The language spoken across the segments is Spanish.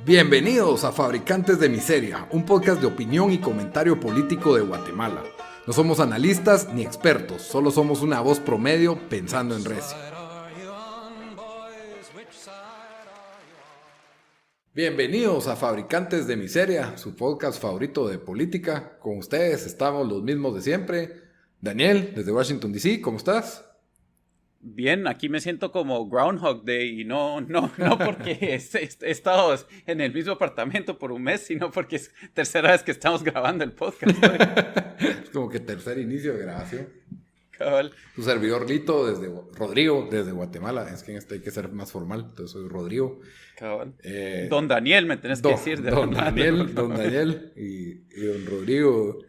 Bienvenidos a Fabricantes de Miseria, un podcast de opinión y comentario político de Guatemala. No somos analistas ni expertos, solo somos una voz promedio pensando en recio. Bienvenidos a Fabricantes de Miseria, su podcast favorito de política. Con ustedes estamos los mismos de siempre. Daniel, desde Washington DC, ¿cómo estás? Bien, aquí me siento como Groundhog Day y no porque he estado en el mismo apartamento por un mes, sino porque es tercera vez que estamos grabando el podcast. Es como que tercer inicio de grabación. Cabal. Tu servidor Lito, Rodrigo, desde Guatemala. Es que en este hay que ser más formal, entonces soy Rodrigo. Cabal. Don Daniel, me tenés que decir. Don Daniel y don Rodrigo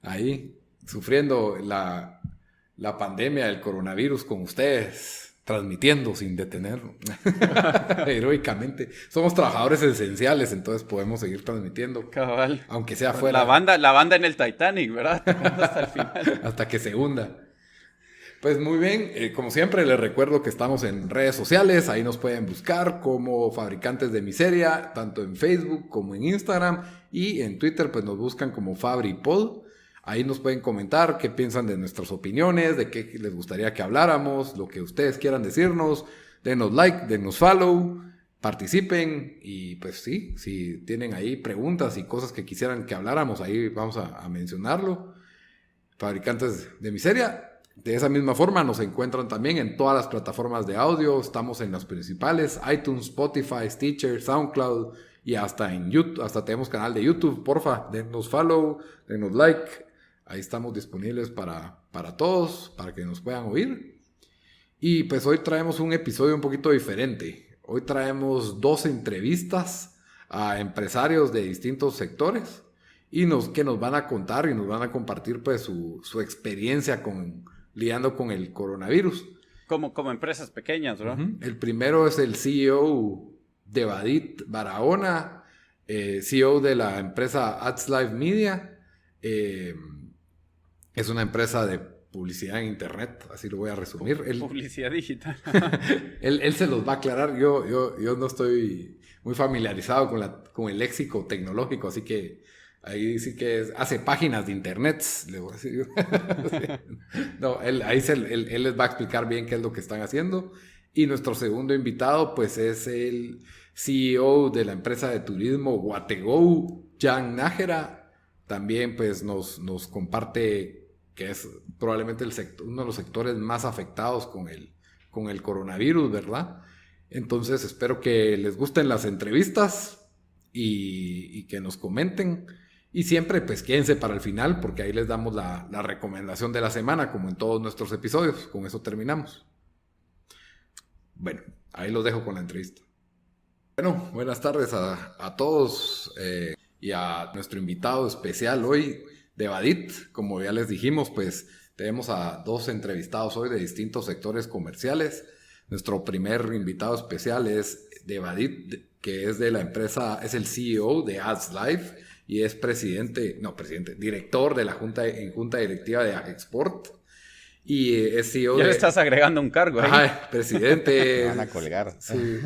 ahí sufriendo la pandemia del coronavirus con ustedes, transmitiendo sin detener, heroicamente. Somos trabajadores esenciales, entonces podemos seguir transmitiendo. Cabal. Aunque sea fuera. La banda en el Titanic, ¿verdad? Hasta el final. Hasta que se hunda. Pues muy bien, como siempre les recuerdo que estamos en redes sociales, ahí nos pueden buscar como Fabricantes de Miseria, tanto en Facebook como en Instagram, y en Twitter pues nos buscan como FabriPod. Ahí nos pueden comentar qué piensan de nuestras opiniones, de qué les gustaría que habláramos, lo que ustedes quieran decirnos. Denos like, denos follow, participen y pues sí, si tienen ahí preguntas y cosas que quisieran que habláramos, ahí vamos a mencionarlo. Fabricantes de Miseria. De esa misma forma nos encuentran también en todas las plataformas de audio. Estamos en las principales: iTunes, Spotify, Stitcher, SoundCloud y hasta en YouTube. Hasta tenemos canal de YouTube. Porfa, denos follow, denos like. Ahí estamos disponibles para todos, para que nos puedan oír. Y pues hoy traemos un episodio un poquito diferente. Hoy traemos 2 entrevistas a empresarios de distintos sectores que nos van a contar y nos van a compartir pues su experiencia lidiando con el coronavirus. Como empresas pequeñas, ¿verdad? Uh-huh. El primero es el CEO de Badit Barahona, CEO de la empresa AdsLive Media. Es una empresa de publicidad en internet, así lo voy a resumir. Publicidad digital. él se los va a aclarar. Yo no estoy muy familiarizado con el léxico tecnológico, así que ahí sí que hace páginas de internet, le voy a decir yo. No, él les va a explicar bien qué es lo que están haciendo. Y nuestro segundo invitado, pues, es el CEO de la empresa de turismo Guategou, Jan Nájera. También, pues, nos comparte que es probablemente uno de los sectores más afectados con el coronavirus, ¿verdad? Entonces, espero que les gusten las entrevistas y que nos comenten. Y siempre, pues, quédense para el final, porque ahí les damos la recomendación de la semana, como en todos nuestros episodios. Con eso terminamos. Bueno, ahí los dejo con la entrevista. Bueno, buenas tardes a todos y a nuestro invitado especial hoy de Badit. Como ya les dijimos, pues, tenemos a 2 entrevistados hoy de distintos sectores comerciales. Nuestro primer invitado especial es de Badit, que es de la empresa, es el CEO de AdsLive. Y es director de la junta directiva de Agexport. Y es CEO ya le estás agregando un cargo ahí. Presidente. Me van a colgar. Sí,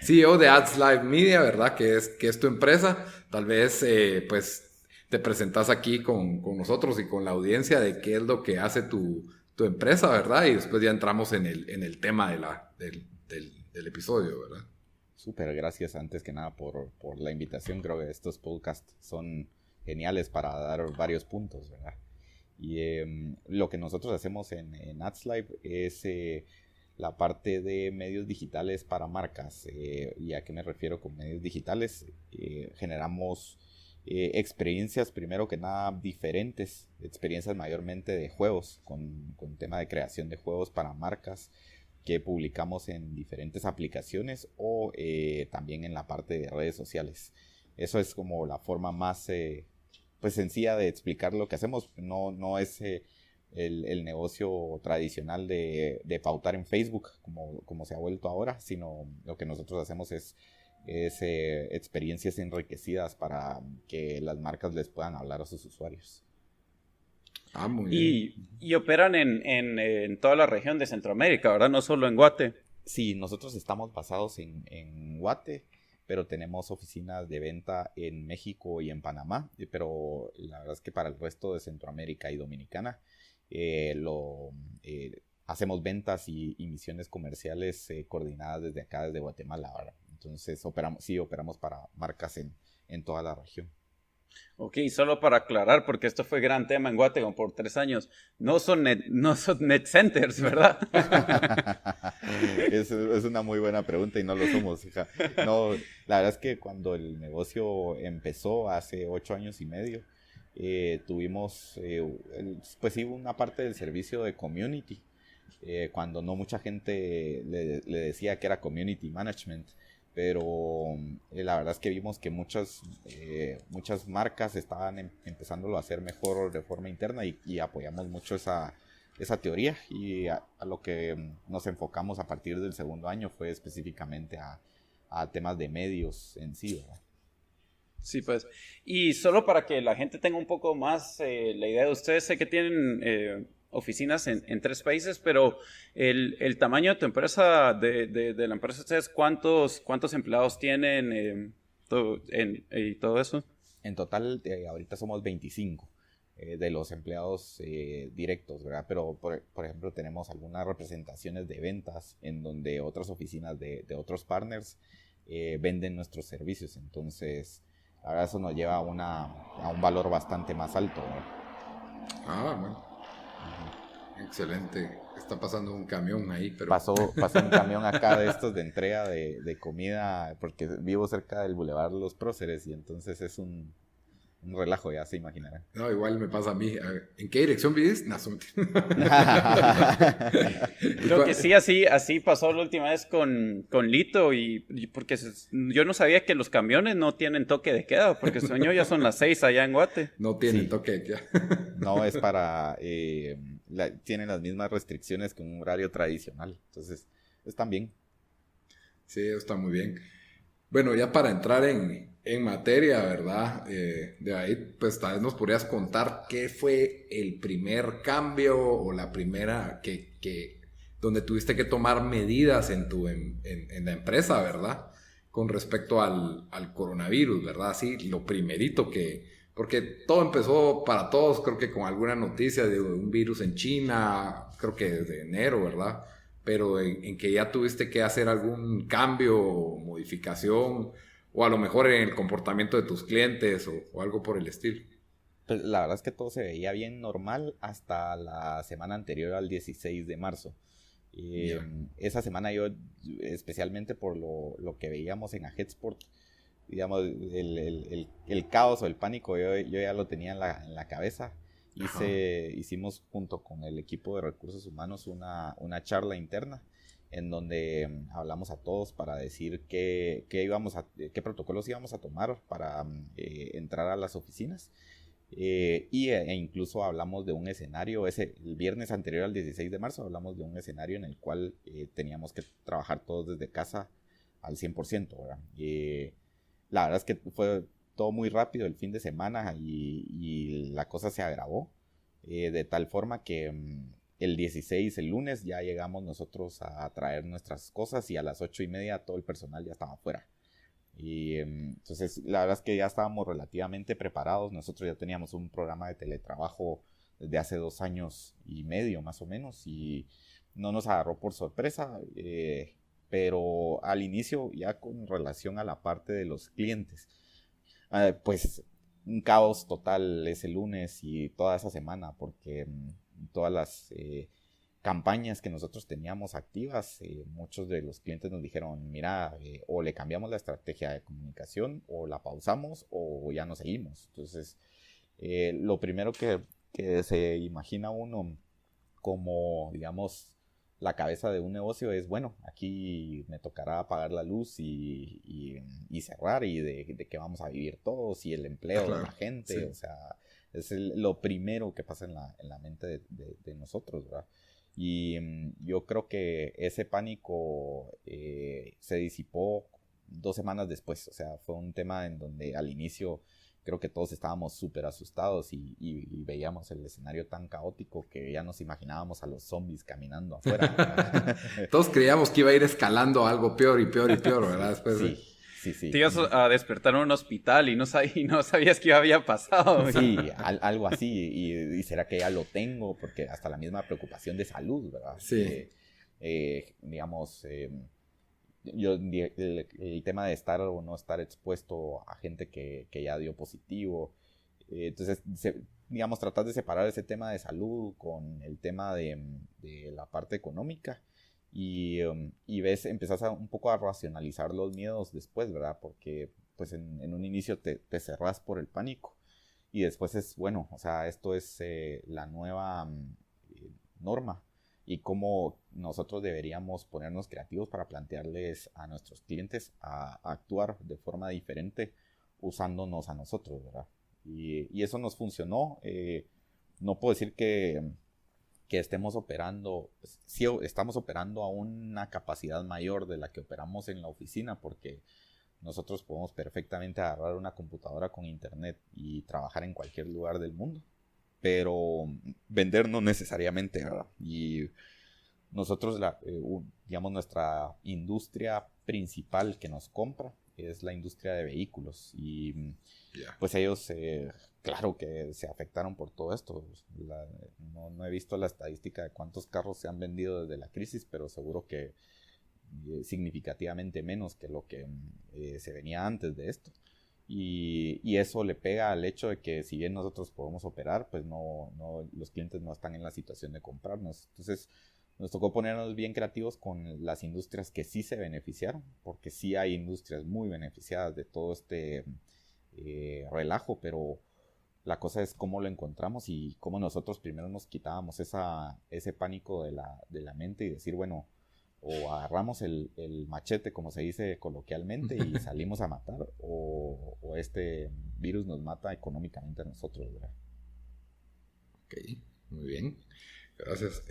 CEO de AdsLive Media, ¿verdad? Que es tu empresa. Tal vez, pues, te presentas aquí con nosotros y con la audiencia de qué es lo que hace tu empresa, ¿verdad? Y después ya entramos en el tema del episodio, ¿verdad? Súper, gracias antes que nada por la invitación. Creo que estos podcasts son geniales para dar varios puntos, ¿verdad? Y lo que nosotros hacemos en AdsLive es la parte de medios digitales para marcas. ¿Y a qué me refiero con medios digitales? Generamos experiencias, primero que nada, diferentes. Experiencias mayormente de juegos, con tema de creación de juegos para marcas, que publicamos en diferentes aplicaciones o también en la parte de redes sociales. Eso es como la forma más pues sencilla de explicar lo que hacemos. No es el negocio tradicional de pautar en Facebook como se ha vuelto ahora, sino lo que nosotros hacemos es experiencias enriquecidas para que las marcas les puedan hablar a sus usuarios. Muy bien. Y operan en toda la región de Centroamérica, ¿verdad? No solo en Guate. Sí, nosotros estamos basados en Guate. pero tenemos oficinas de venta en México y en Panamá, pero la verdad es que para el resto de Centroamérica y Dominicana hacemos ventas y misiones comerciales coordinadas desde acá, desde Guatemala, ¿verdad? Entonces operamos para marcas en toda la región. Ok, solo para aclarar, porque esto fue gran tema en Guatemala por 3 años, no son net centers, ¿verdad? Es una muy buena pregunta y no lo somos, hija. No, la verdad es que cuando el negocio empezó hace 8 años y medio, tuvimos, pues sí, una parte del servicio de community, cuando no mucha gente le decía que era community management. Pero la verdad es que vimos que muchas marcas estaban empezándolo a hacer mejor de forma interna y apoyamos mucho esa teoría, y a lo que nos enfocamos a partir del segundo año fue específicamente a temas de medios en sí, ¿verdad? Sí, pues. Y solo para que la gente tenga un poco más la idea de ustedes, sé que tienen oficinas en 3 países, pero el tamaño de tu empresa, de la empresa de ustedes, ¿cuántos empleados tienen y todo eso? En total, ahorita somos 25 de los empleados directos, ¿verdad? Pero, por ejemplo, tenemos algunas representaciones de ventas en donde otras oficinas de otros partners venden nuestros servicios. Entonces, ahora eso nos lleva a un valor bastante más alto, ¿verdad? Ah, bueno. Excelente. Está pasando un camión ahí, pero... Pasó un camión acá de estos de entrega de comida, porque vivo cerca del Boulevard Los Próceres, y entonces es un relajo, ya se imaginarán. No, igual me pasa a mí. A ver, ¿en qué dirección vives? No, Creo que sí, así pasó la última vez con Lito, y porque yo no sabía que los camiones no tienen toque de queda, porque sueño ya son las 6 allá en Guate. No tienen Sí. toque de queda. No, es para... tienen las mismas restricciones que un horario tradicional, entonces están bien. Sí, está muy bien. Bueno, ya para entrar en materia, ¿verdad? De ahí, pues tal vez nos podrías contar qué fue el primer cambio o la primera donde tuviste que tomar medidas en la empresa, ¿verdad? Con respecto al coronavirus, ¿verdad? Así, lo primerito porque todo empezó para todos, creo que con alguna noticia de un virus en China, creo que desde enero, ¿verdad? Pero en que ya tuviste que hacer algún cambio o modificación, o a lo mejor en el comportamiento de tus clientes o algo por el estilo. Pues la verdad es que todo se veía bien normal hasta la semana anterior al 16 de marzo. Esa semana yo, especialmente por lo que veíamos en Aheadsport, digamos, el caos o el pánico, yo ya lo tenía en la cabeza. Hicimos junto con el equipo de recursos humanos una charla interna en donde hablamos a todos para decir qué protocolos íbamos a tomar para entrar a las oficinas. E incluso hablamos de un escenario, el viernes anterior al 16 de marzo hablamos de un escenario en el cual teníamos que trabajar todos desde casa al 100%, ¿verdad? La verdad es que fue todo muy rápido el fin de semana y la cosa se agravó de tal forma que el 16, el lunes, ya llegamos nosotros a traer nuestras cosas y a las 8:30 todo el personal ya estaba afuera. Y entonces la verdad es que ya estábamos relativamente preparados. Nosotros ya teníamos un programa de teletrabajo desde hace 2 años y medio más o menos, y no nos agarró por sorpresa, pero al inicio, ya con relación a la parte de los clientes, pues un caos total ese lunes y toda esa semana, porque todas las campañas que nosotros teníamos activas, muchos de los clientes nos dijeron, mira, o le cambiamos la estrategia de comunicación, o la pausamos, o ya no seguimos. Entonces, lo primero que se imagina uno como, digamos, la cabeza de un negocio es, bueno, aquí me tocará apagar la luz y cerrar, y de qué vamos a vivir todos, y el empleo de la gente, sí. O sea, es lo primero que pasa en la mente de nosotros, ¿verdad? Y yo creo que ese pánico se disipó 2 semanas después. O sea, fue un tema en donde al inicio creo que todos estábamos súper asustados y veíamos el escenario tan caótico que ya nos imaginábamos a los zombies caminando afuera. Todos creíamos que iba a ir escalando algo peor y peor y peor, ¿verdad? Después sí, sí. Te ibas a despertar en un hospital y no sabías qué había pasado. Sí, algo así. Y será que ya lo tengo, porque hasta la misma preocupación de salud, ¿verdad? Sí. Digamos, el tema de estar o no estar expuesto a gente que ya dio positivo. Entonces, digamos, tratar de separar ese tema de salud con el tema de la parte económica. Y empezás un poco a racionalizar los miedos después, ¿verdad? Porque pues en un inicio te cerrás por el pánico y después es, bueno, o sea, esto es la nueva norma y cómo nosotros deberíamos ponernos creativos para plantearles a nuestros clientes a actuar de forma diferente usándonos a nosotros, ¿verdad? Y eso nos funcionó. No puedo decir que estemos operando, sí estamos operando a una capacidad mayor de la que operamos en la oficina, porque nosotros podemos perfectamente agarrar una computadora con internet y trabajar en cualquier lugar del mundo, pero vender no necesariamente, ¿verdad? Y nosotros, digamos, nuestra industria principal que nos compra es la industria de vehículos y pues ellos, claro que se afectaron por todo esto. No he visto la estadística de cuántos carros se han vendido desde la crisis, pero seguro que significativamente menos que lo que se venía antes de esto. Y eso le pega al hecho de que si bien nosotros podemos operar, pues no los clientes no están en la situación de comprarnos. Entonces nos tocó ponernos bien creativos con las industrias que sí se beneficiaron, porque sí hay industrias muy beneficiadas de todo este relajo, pero la cosa es cómo lo encontramos y cómo nosotros primero nos quitábamos ese pánico de la mente y decir, bueno, o agarramos el machete, como se dice coloquialmente, y salimos a matar, o este virus nos mata económicamente a nosotros, ¿verdad? Ok, muy bien. Gracias.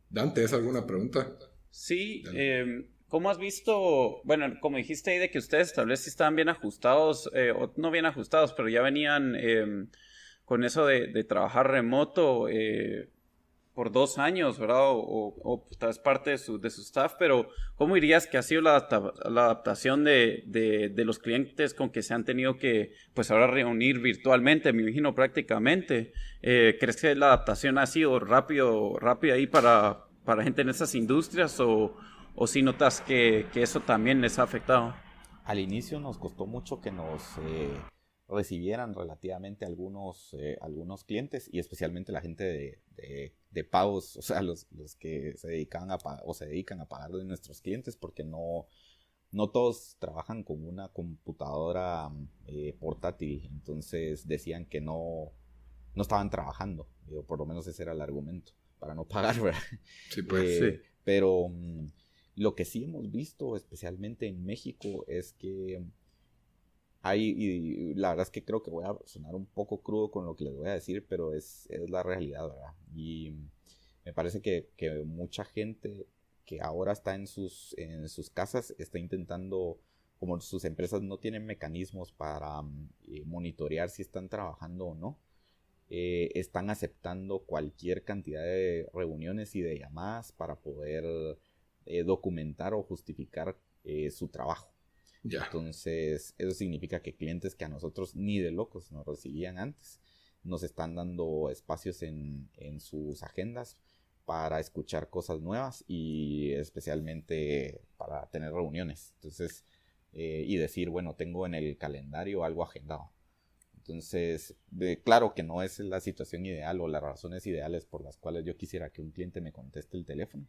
Dante, ¿es alguna pregunta? Sí, ¿cómo has visto? Bueno, como dijiste ahí de que ustedes tal vez sí estaban bien ajustados, o no bien ajustados, pero ya venían con eso de trabajar remoto por 2 años, ¿verdad? O tal vez parte de su staff, pero ¿cómo dirías que ha sido la adaptación de los clientes con que se han tenido que, pues ahora reunir virtualmente, me imagino prácticamente? ¿Crees que la adaptación ha sido rápida ahí para gente en esas industrias o si notas que eso también les ha afectado? Al inicio nos costó mucho que nos recibieran relativamente algunos clientes y especialmente la gente de pagos, o sea, los que se dedican o se dedican a pagar de nuestros clientes, porque no todos trabajan con una computadora portátil, entonces decían que no estaban trabajando, o por lo menos ese era el argumento, para no pagar, ¿verdad? Sí, pues sí. Pero lo que sí hemos visto, especialmente en México, es que y la verdad es que creo que voy a sonar un poco crudo con lo que les voy a decir, pero es la realidad, ¿verdad? Y me parece que mucha gente que ahora está en sus casas está intentando, como sus empresas no tienen mecanismos para monitorear si están trabajando o no, están aceptando cualquier cantidad de reuniones y de llamadas para poder documentar o justificar su trabajo. Ya. Entonces, eso significa que clientes que a nosotros ni de locos nos recibían antes, nos están dando espacios en sus agendas para escuchar cosas nuevas y especialmente para tener reuniones. Entonces, y decir, bueno, tengo en el calendario algo agendado. Entonces, claro que no es la situación ideal o las razones ideales por las cuales yo quisiera que un cliente me conteste el teléfono,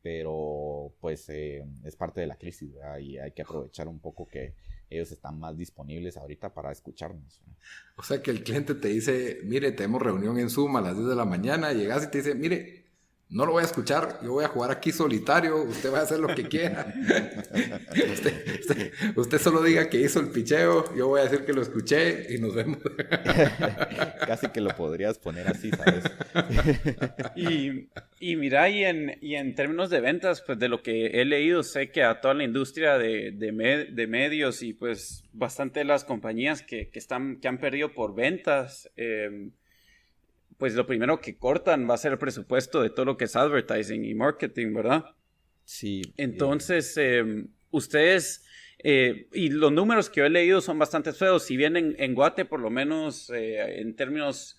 pero pues es parte de la crisis, ¿verdad? Y hay que aprovechar un poco que ellos están más disponibles ahorita para escucharnos, ¿verdad? O sea que el cliente te dice, mire, tenemos reunión en Zoom a las 10 de la mañana, llegas y te dice, mire, no lo voy a escuchar, yo voy a jugar aquí solitario, usted va a hacer lo que quiera. usted solo diga que hizo el picheo, yo voy a decir que lo escuché y nos vemos. Casi que lo podrías poner así, ¿sabes? Y mira, y en términos de ventas, pues de lo que he leído, sé que a toda la industria de medios y pues bastante de las compañías que han perdido por ventas, pues lo primero que cortan va a ser el presupuesto de todo lo que es advertising y marketing, ¿verdad? Sí. Entonces, ustedes Y los números que yo he leído son bastante feos. Si bien en Guate, por lo menos en términos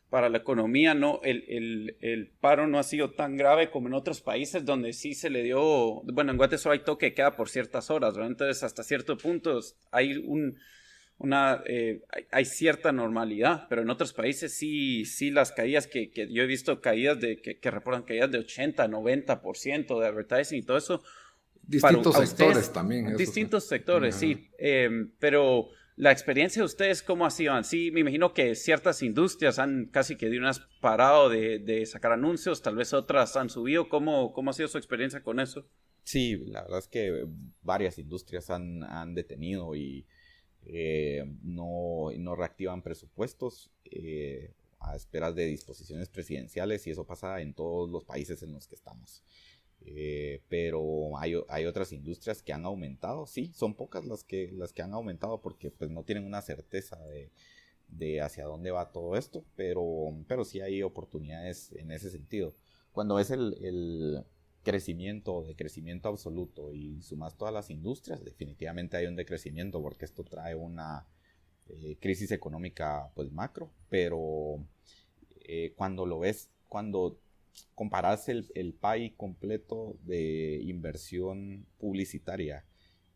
para la economía, no, el paro no ha sido tan grave como en otros países donde sí se le dio, bueno, en Guate solo hay toque de queda por ciertas horas, ¿verdad? Entonces hasta cierto punto hay hay cierta normalidad, pero en otros países sí las caídas que yo he visto caídas que reportan caídas de 80, 90% de advertising y todo eso. Distintos sectores también. Distintos sectores, sí. Pero la experiencia de ustedes, ¿cómo ha sido? Sí, me imagino que ciertas industrias han casi que de unas parado de sacar anuncios, tal vez otras han subido. ¿Cómo ha sido su experiencia con eso? Sí, la verdad es que varias industrias han detenido y no reactivan presupuestos a esperas de disposiciones presidenciales, y eso pasa en todos los países en los que estamos. Pero hay otras industrias que han aumentado. Sí, son pocas las que han aumentado porque pues no tienen una certeza de hacia dónde va todo esto, pero sí hay oportunidades en ese sentido. Cuando ves el decrecimiento absoluto y sumas todas las industrias, definitivamente hay un decrecimiento porque esto trae una crisis económica pues macro, pero cuando lo ves, cuando comparas el pie completo de inversión publicitaria,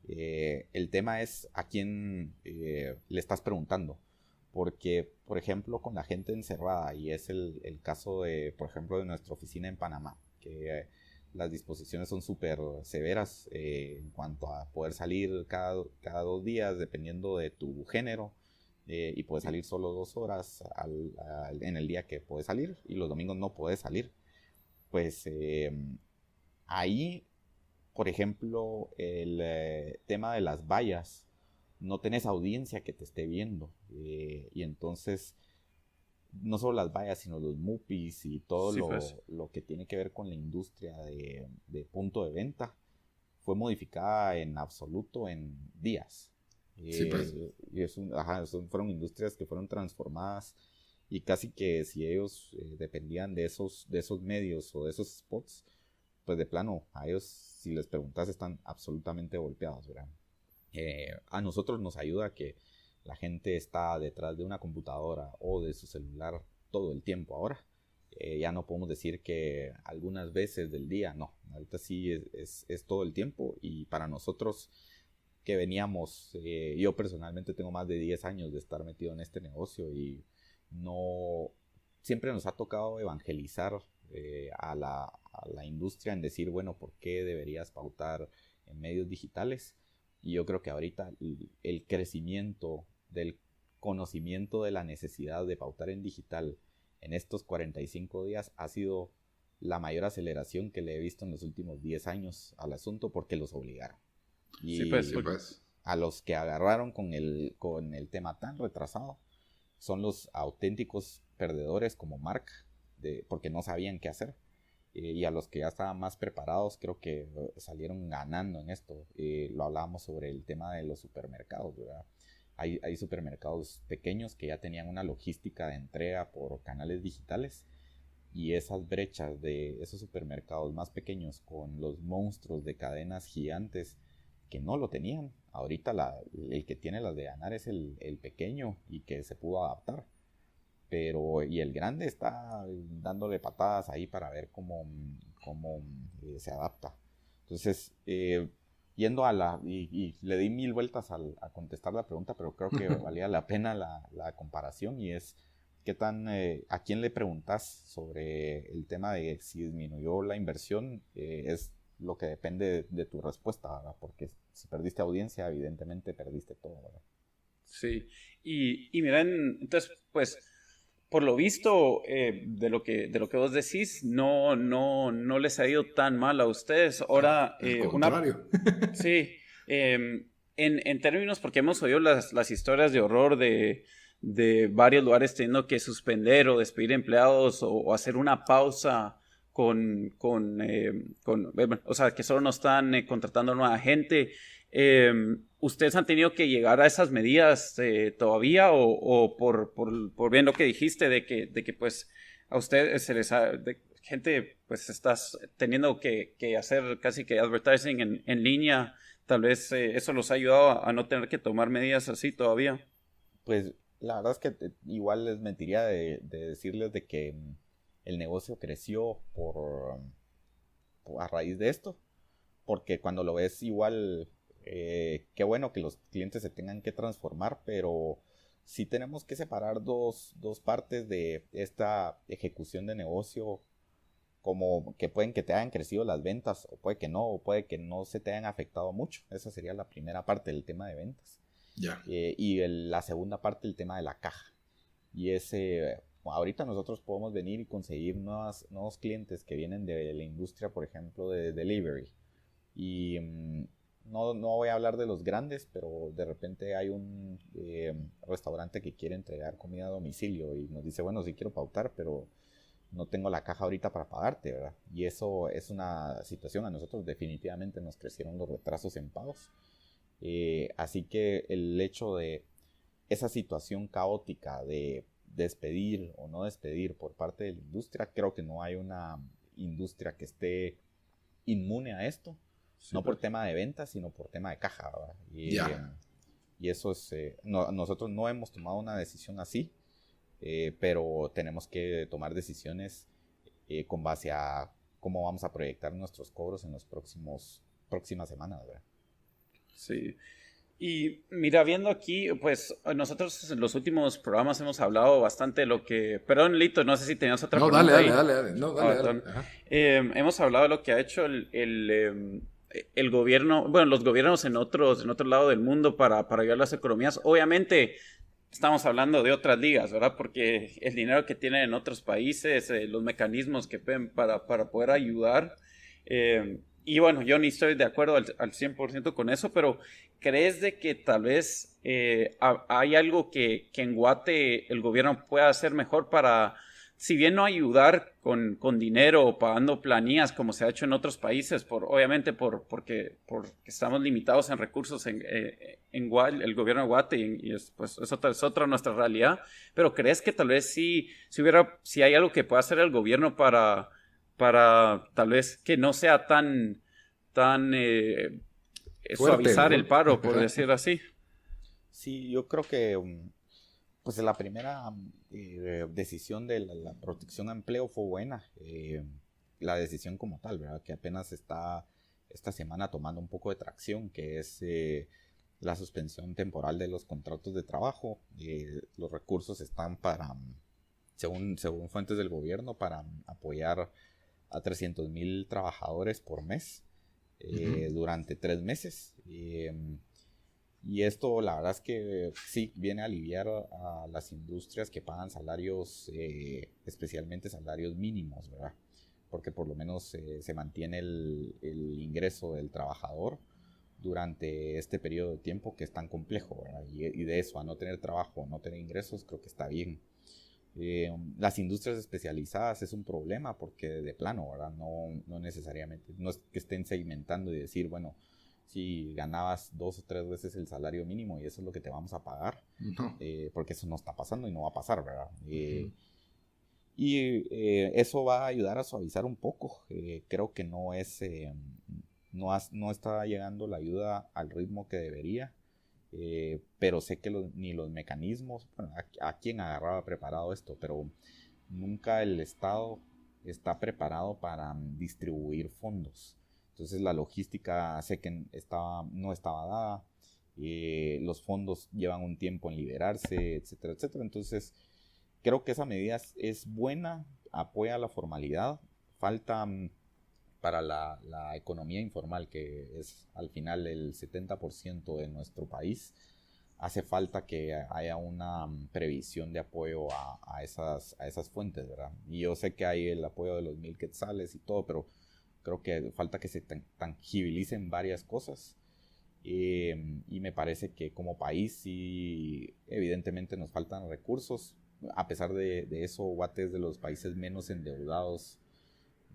el tema es a quién le estás preguntando. Porque, por ejemplo, con la gente encerrada, y es el caso de, por ejemplo, de nuestra oficina en Panamá, que las disposiciones son súper severas en cuanto a poder salir cada 2 días, dependiendo de tu género, y puedes salir solo 2 horas en el día que puedes salir, y los domingos no puedes salir. Pues ahí, por ejemplo, el tema de las vallas, no tenés audiencia que te esté viendo, y entonces no solo las vallas, sino los MUPIs y todo Sí, pues. lo que tiene que ver con la industria de punto de venta fue modificada en absoluto en días. Sí, pues. Y fueron industrias que fueron transformadas, y casi que si ellos dependían de esos medios o de esos spots, pues de plano, a ellos, si les preguntas, están absolutamente golpeados, ¿verdad? A nosotros nos ayuda que la gente está detrás de una computadora o de su celular todo el tiempo ahora. Ya no podemos decir que algunas veces del día, no, ahorita sí es todo el tiempo, y para nosotros que veníamos, yo personalmente tengo más de 10 años de estar metido en este negocio, y no siempre nos ha tocado evangelizar a la industria en decir, bueno, ¿por qué deberías pautar en medios digitales? Y yo creo que ahorita el crecimiento del conocimiento de la necesidad de pautar en digital en estos 45 días ha sido la mayor aceleración que le he visto en los últimos 10 años al asunto, porque los obligaron. Y Sí, pues. a los que agarraron con el tema tan retrasado son los auténticos perdedores como Mark, porque no sabían qué hacer. Y a los que ya estaban más preparados, creo que salieron ganando en esto. Lo hablábamos sobre el tema de los supermercados, ¿verdad? Hay supermercados pequeños que ya tenían una logística de entrega por canales digitales, y esas brechas de esos supermercados más pequeños con los monstruos de cadenas gigantes que no lo tenían. Ahorita el que tiene las de ganar es el pequeño, y que se pudo adaptar. Y el grande está dándole patadas ahí para ver cómo se adapta. Entonces, yendo y le di 1000 vueltas a contestar la pregunta, pero creo que valía la pena la comparación, y es a quién le preguntas sobre el tema de si disminuyó la inversión. Es lo que depende de tu respuesta, ¿verdad? Porque si perdiste audiencia, evidentemente perdiste todo, ¿verdad? Sí, y miren, entonces, pues, por lo visto, de lo que vos decís, no les ha ido tan mal a ustedes. Ahora, Al contrario. Sí, en términos, porque hemos oído las historias de horror de varios lugares teniendo que suspender o despedir empleados o hacer una pausa o sea, que solo no están contratando nueva gente. ¿Ustedes han tenido que llegar a esas medidas todavía o por bien lo que dijiste de que pues a ustedes gente pues estás teniendo que hacer casi que advertising en línea tal vez eso los ha ayudado a no tener que tomar medidas así todavía. Pues la verdad es que igual les mentiría de decirles de que el negocio creció a raíz de esto, porque cuando lo ves igual, qué bueno que los clientes se tengan que transformar, pero sí tenemos que separar dos partes de esta ejecución de negocio, como que pueden que te hayan crecido las ventas, o puede que no se te hayan afectado mucho. Esa sería la primera parte del tema de ventas. Ya. Y la segunda parte, el tema de la caja. Y ahorita nosotros podemos venir y conseguir nuevos clientes que vienen de la industria, por ejemplo, de delivery. Y no voy a hablar de los grandes, pero de repente hay un restaurante que quiere entregar comida a domicilio y nos dice, bueno, sí quiero pautar, pero no tengo la caja ahorita para pagarte, ¿verdad? Y eso es una situación, a nosotros definitivamente nos crecieron los retrasos en pagos. Así que el hecho de esa situación caótica de despedir o no despedir por parte de la industria, creo que no hay una industria que esté inmune a esto, sí, no por tema de ventas, sino por tema de caja, ¿verdad? Y eso es, nosotros no hemos tomado una decisión así, pero tenemos que tomar decisiones con base a cómo vamos a proyectar nuestros cobros en las próximas semanas, ¿verdad? Sí. Y mira, viendo aquí, pues nosotros en los últimos programas hemos hablado bastante de lo que... Perdón, Lito, no sé si tenías otra pregunta. No, dale. No, dale. Hemos hablado de lo que ha hecho el gobierno, bueno, los gobiernos en otro lado del mundo para ayudar a las economías. Obviamente estamos hablando de otras ligas, ¿verdad? Porque el dinero que tienen en otros países, los mecanismos que ven para poder ayudar... y bueno, yo ni estoy de acuerdo al 100% con eso, pero ¿crees de que tal vez hay algo que en Guate el gobierno pueda hacer mejor para, si bien no ayudar con dinero o pagando planillas como se ha hecho en otros países, obviamente porque estamos limitados en recursos en el gobierno de Guate y pues, es otra nuestra realidad, pero ¿crees que tal vez si hay algo que pueda hacer el gobierno para tal vez que no sea tan suavizar, ¿no?, el paro, por decir así? Sí, yo creo que pues la primera decisión de la protección a empleo fue buena. La decisión como tal, ¿verdad? Que apenas está esta semana tomando un poco de tracción, que es la suspensión temporal de los contratos de trabajo. Los recursos están según fuentes del gobierno, para apoyar a 300,000 trabajadores por mes durante 3 meses. Y esto, la verdad es que sí viene a aliviar a las industrias que pagan salarios, especialmente salarios mínimos, ¿verdad? Porque por lo menos se mantiene el ingreso del trabajador durante este periodo de tiempo que es tan complejo, ¿verdad? Y de eso, a no tener trabajo, no tener ingresos, creo que está bien. Las industrias especializadas es un problema porque de plano, ¿verdad? No necesariamente, no es que estén segmentando y decir, bueno, si ganabas 2 o 3 veces el salario mínimo y eso es lo que te vamos a pagar, no. Porque eso no está pasando y no va a pasar, ¿verdad? Eso va a ayudar a suavizar un poco. Creo que no está llegando la ayuda al ritmo que debería. Pero sé que ni los mecanismos, bueno, a quién agarraba preparado esto, pero nunca el Estado está preparado para distribuir fondos. Entonces la logística sé que no estaba dada, los fondos llevan un tiempo en liberarse, etcétera, etcétera. Entonces creo que esa medida es buena, apoya la formalidad, falta para la economía informal, que es al final el 70% de nuestro país. Hace falta que haya una previsión de apoyo a esas fuentes, ¿verdad? Y yo sé que hay el apoyo de los 1,000 quetzales y todo, pero creo que falta que se tangibilicen varias cosas. Y me parece que como país sí, evidentemente nos faltan recursos. A pesar de eso, Guate es de los países menos endeudados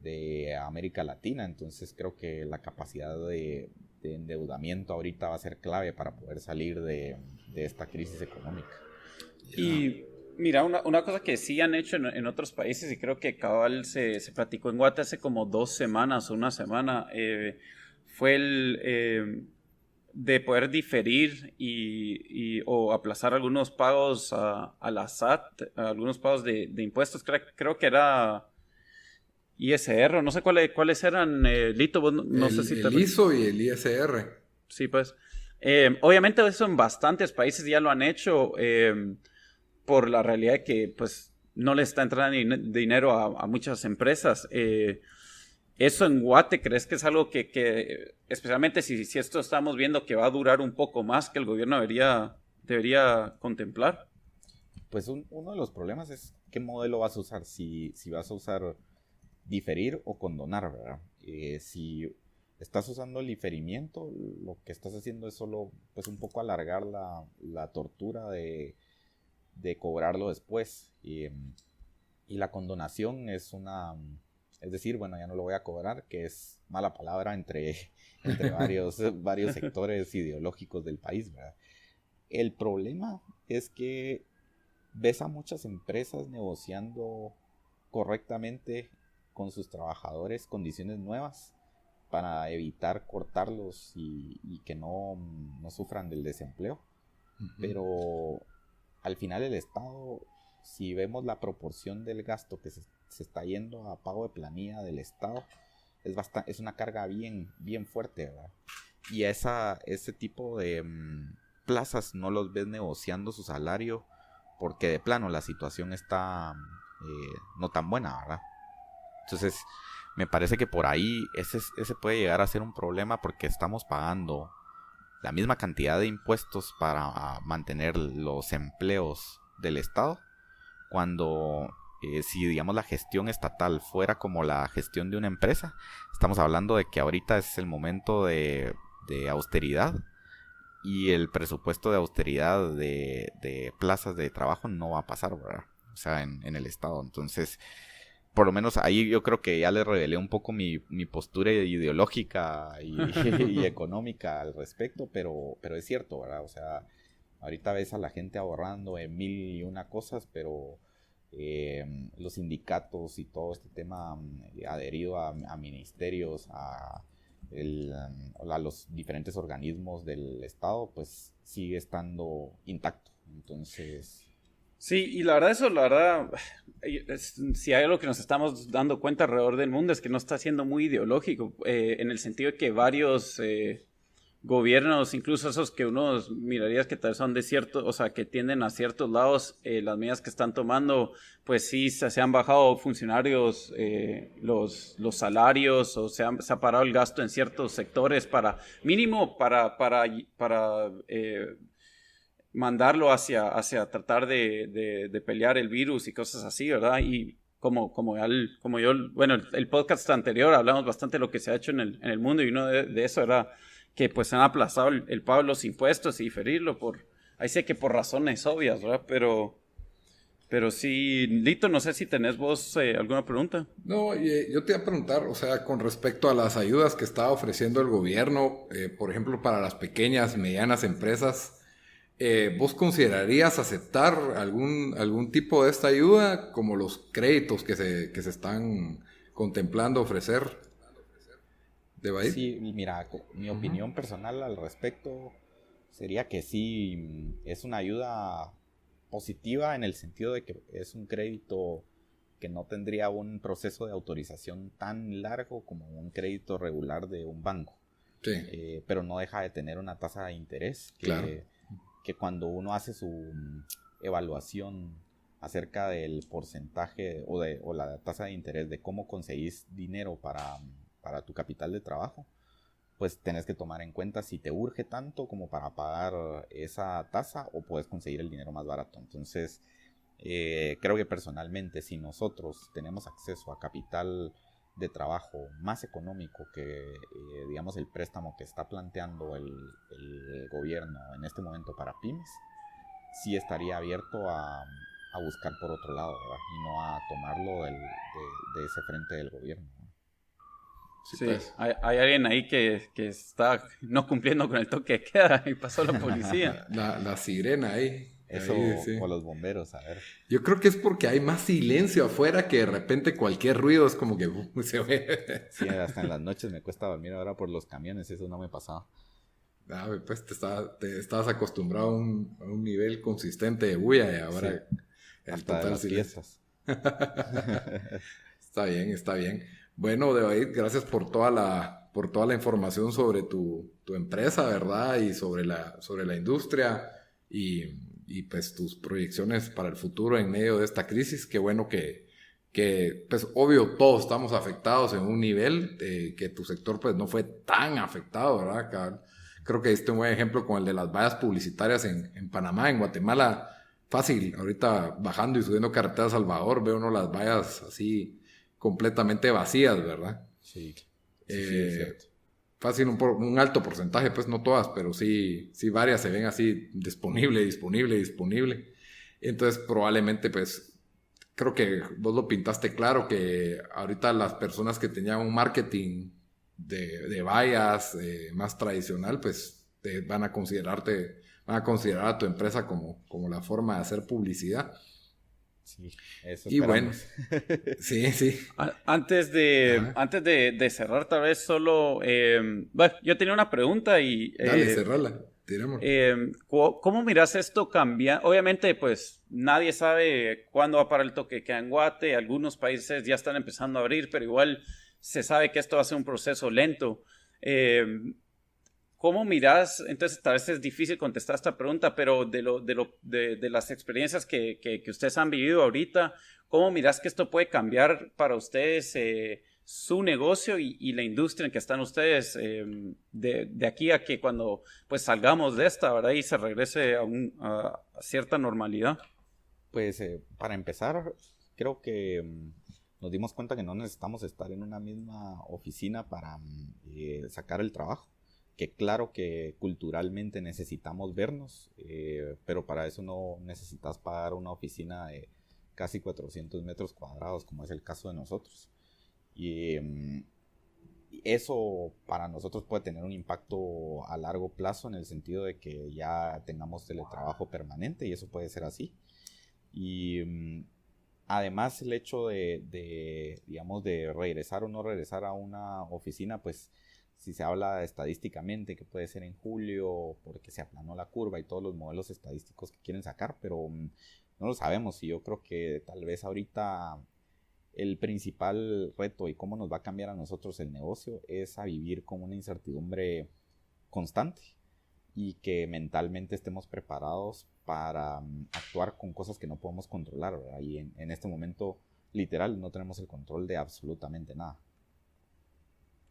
de América Latina, entonces creo que la capacidad de endeudamiento ahorita va a ser clave para poder salir de esta crisis económica. Y mira, una cosa que sí han hecho en otros países, y creo que cabal se platicó en Guate hace como 2 semanas o una semana, fue de poder diferir o aplazar algunos pagos a la SAT, algunos pagos de impuestos. Creo que era ISR, no sé cuáles eran, Lito, vos no sé si el ISO y el ISR. Sí, pues. Obviamente eso en bastantes países ya lo han hecho por la realidad de que pues no le está entrando dinero a muchas empresas. ¿Eso en Guate crees que es algo que especialmente si esto estamos viendo que va a durar un poco más, que el gobierno debería contemplar? Pues uno de los problemas es qué modelo vas a usar, si vas a usar diferir o condonar, ¿verdad? Si estás usando el diferimiento, lo que estás haciendo es solo pues un poco alargar la tortura de cobrarlo después. Y la condonación es decir, bueno, ya no lo voy a cobrar, que es mala palabra entre varios sectores ideológicos del país, ¿verdad? El problema es que ves a muchas empresas negociando correctamente con sus trabajadores condiciones nuevas para evitar cortarlos y que no sufran del desempleo. Uh-huh. Pero al final el Estado, si vemos la proporción del gasto que se está yendo a pago de planilla del Estado, es una carga bien fuerte, ¿verdad? Y ese tipo de plazas no los ves negociando su salario porque de plano la situación está no tan buena, ¿verdad? Entonces me parece que por ahí ese puede llegar a ser un problema porque estamos pagando la misma cantidad de impuestos para mantener los empleos del Estado, cuando si digamos la gestión estatal fuera como la gestión de una empresa, estamos hablando de que ahorita es el momento de austeridad y el presupuesto de austeridad de plazas de trabajo no va a pasar, ¿verdad? O sea, en el Estado. Entonces, por lo menos ahí yo creo que ya le revelé un poco mi postura ideológica y económica al respecto, pero es cierto, ¿verdad? O sea, ahorita ves a la gente ahorrando en 1001 cosas, pero los sindicatos y todo este tema adherido a ministerios, a los diferentes organismos del Estado, pues sigue estando intacto. Entonces... Sí, y la verdad, si hay algo que nos estamos dando cuenta alrededor del mundo es que no está siendo muy ideológico, en el sentido de que varios gobiernos, incluso esos que uno miraría que tal vez son de cierto, o sea, que tienden a ciertos lados, las medidas que están tomando, pues sí, se han bajado funcionarios los salarios, o se ha parado el gasto en ciertos sectores para mandarlo hacia tratar de pelear el virus y cosas así, ¿verdad? Y el podcast anterior hablamos bastante de lo que se ha hecho en el mundo, y uno de eso era que pues han aplazado el pago de los impuestos y diferirlo ahí sé que por razones obvias, ¿verdad? Pero sí, Lito, no sé si tenés vos alguna pregunta. No, yo te iba a preguntar, o sea, con respecto a las ayudas que está ofreciendo el gobierno, por ejemplo, para las pequeñas, medianas empresas, ¿vos considerarías aceptar algún tipo de esta ayuda, como los créditos que se están contemplando ofrecer? Sí, mira, mi opinión personal al respecto sería que sí, es una ayuda positiva en el sentido de que es un crédito que no tendría un proceso de autorización tan largo como un crédito regular de un banco. Sí. Pero no deja de tener una tasa de interés que cuando uno hace su evaluación acerca del porcentaje o la tasa de interés de cómo conseguís dinero para tu capital de trabajo, pues tenés que tomar en cuenta si te urge tanto como para pagar esa tasa o puedes conseguir el dinero más barato. Entonces, creo que personalmente, si nosotros tenemos acceso a capital de trabajo más económico que, digamos, el préstamo que está planteando el gobierno en este momento para pymes, sí estaría abierto a buscar por otro lado, ¿verdad? Y no a tomarlo de ese frente del gobierno, ¿no? Sí, pues. Hay alguien ahí que está no cumpliendo con el toque de queda y pasó la policía. La sirena ahí. Eso, ahí, sí. O los bomberos, a ver. Yo creo que es porque hay más silencio afuera, que de repente cualquier ruido es como que se ve. Sí, hasta en las noches me cuesta dormir ahora por los camiones, eso no me pasaba. Pues te estabas acostumbrado a un nivel consistente de bulla y ahora el hasta de las fiestas. Está bien, está bien. Bueno, David, gracias por toda la información sobre tu empresa, ¿verdad? Y sobre la industria y pues tus proyecciones para el futuro en medio de esta crisis. Qué bueno que pues obvio todos estamos afectados en un nivel, que tu sector pues no fue tan afectado, ¿verdad? Creo que diste un buen ejemplo con el de las vallas publicitarias en Panamá. En Guatemala, fácil, ahorita bajando y subiendo carretera a Salvador, veo uno las vallas así completamente vacías, ¿verdad? Sí, Es cierto. fácil, un alto porcentaje, pues no todas, pero sí varias se ven así disponible. Entonces probablemente pues creo que vos lo pintaste claro, que ahorita las personas que tenían un marketing de vallas más tradicional, pues van a considerar a tu empresa como la forma de hacer publicidad. Sí, eso y bueno, esperamos. sí. Antes de cerrar, tal vez solo... bueno, yo tenía una pregunta y... Dale, cerrala, tiremos. ¿Cómo miras esto cambiar? Obviamente, pues nadie sabe cuándo va a parar el toque de queda en Guate. Algunos países ya están empezando a abrir, pero igual se sabe que esto va a ser un proceso lento. ¿Cómo miras? Entonces, tal vez es difícil contestar esta pregunta, pero de las experiencias que ustedes han vivido ahorita, ¿cómo miras que esto puede cambiar para ustedes su negocio y la industria en que están ustedes de aquí a que cuando pues salgamos de esta, ¿verdad? Y se regrese a cierta normalidad? Pues para empezar, creo que nos dimos cuenta que no necesitamos estar en una misma oficina para sacar el trabajo. Que claro que culturalmente necesitamos vernos, pero para eso no necesitas pagar una oficina de casi 400 metros cuadrados, como es el caso de nosotros. Y eso para nosotros puede tener un impacto a largo plazo en el sentido de que ya tengamos teletrabajo permanente, y eso puede ser así. Y además el hecho digamos, de regresar o no regresar a una oficina, pues si se habla estadísticamente que puede ser en julio porque se aplanó la curva y todos los modelos estadísticos que quieren sacar, pero no lo sabemos, y yo creo que tal vez ahorita el principal reto y cómo nos va a cambiar a nosotros el negocio es a vivir con una incertidumbre constante y que mentalmente estemos preparados para actuar con cosas que no podemos controlar, ¿verdad? Y en este momento literal no tenemos el control de absolutamente nada.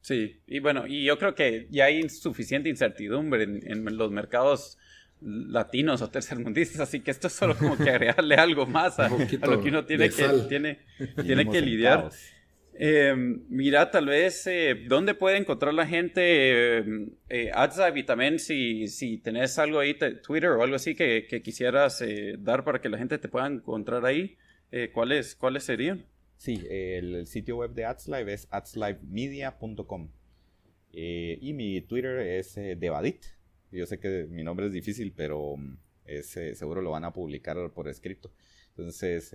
Sí, y bueno, y yo creo que ya hay suficiente incertidumbre en los mercados latinos o tercermundistas, así que esto es solo como que agregarle algo más a lo que uno tiene que lidiar. Mira, tal vez, ¿dónde puede encontrar la gente AdsLive? Y también si tenés algo ahí, Twitter o algo así que quisieras dar para que la gente te pueda encontrar ahí, ¿cuáles serían? Sí, el sitio web de AdsLive es adslivemedia.com y mi Twitter es Devadit. Yo sé que mi nombre es difícil, pero seguro lo van a publicar por escrito. Entonces,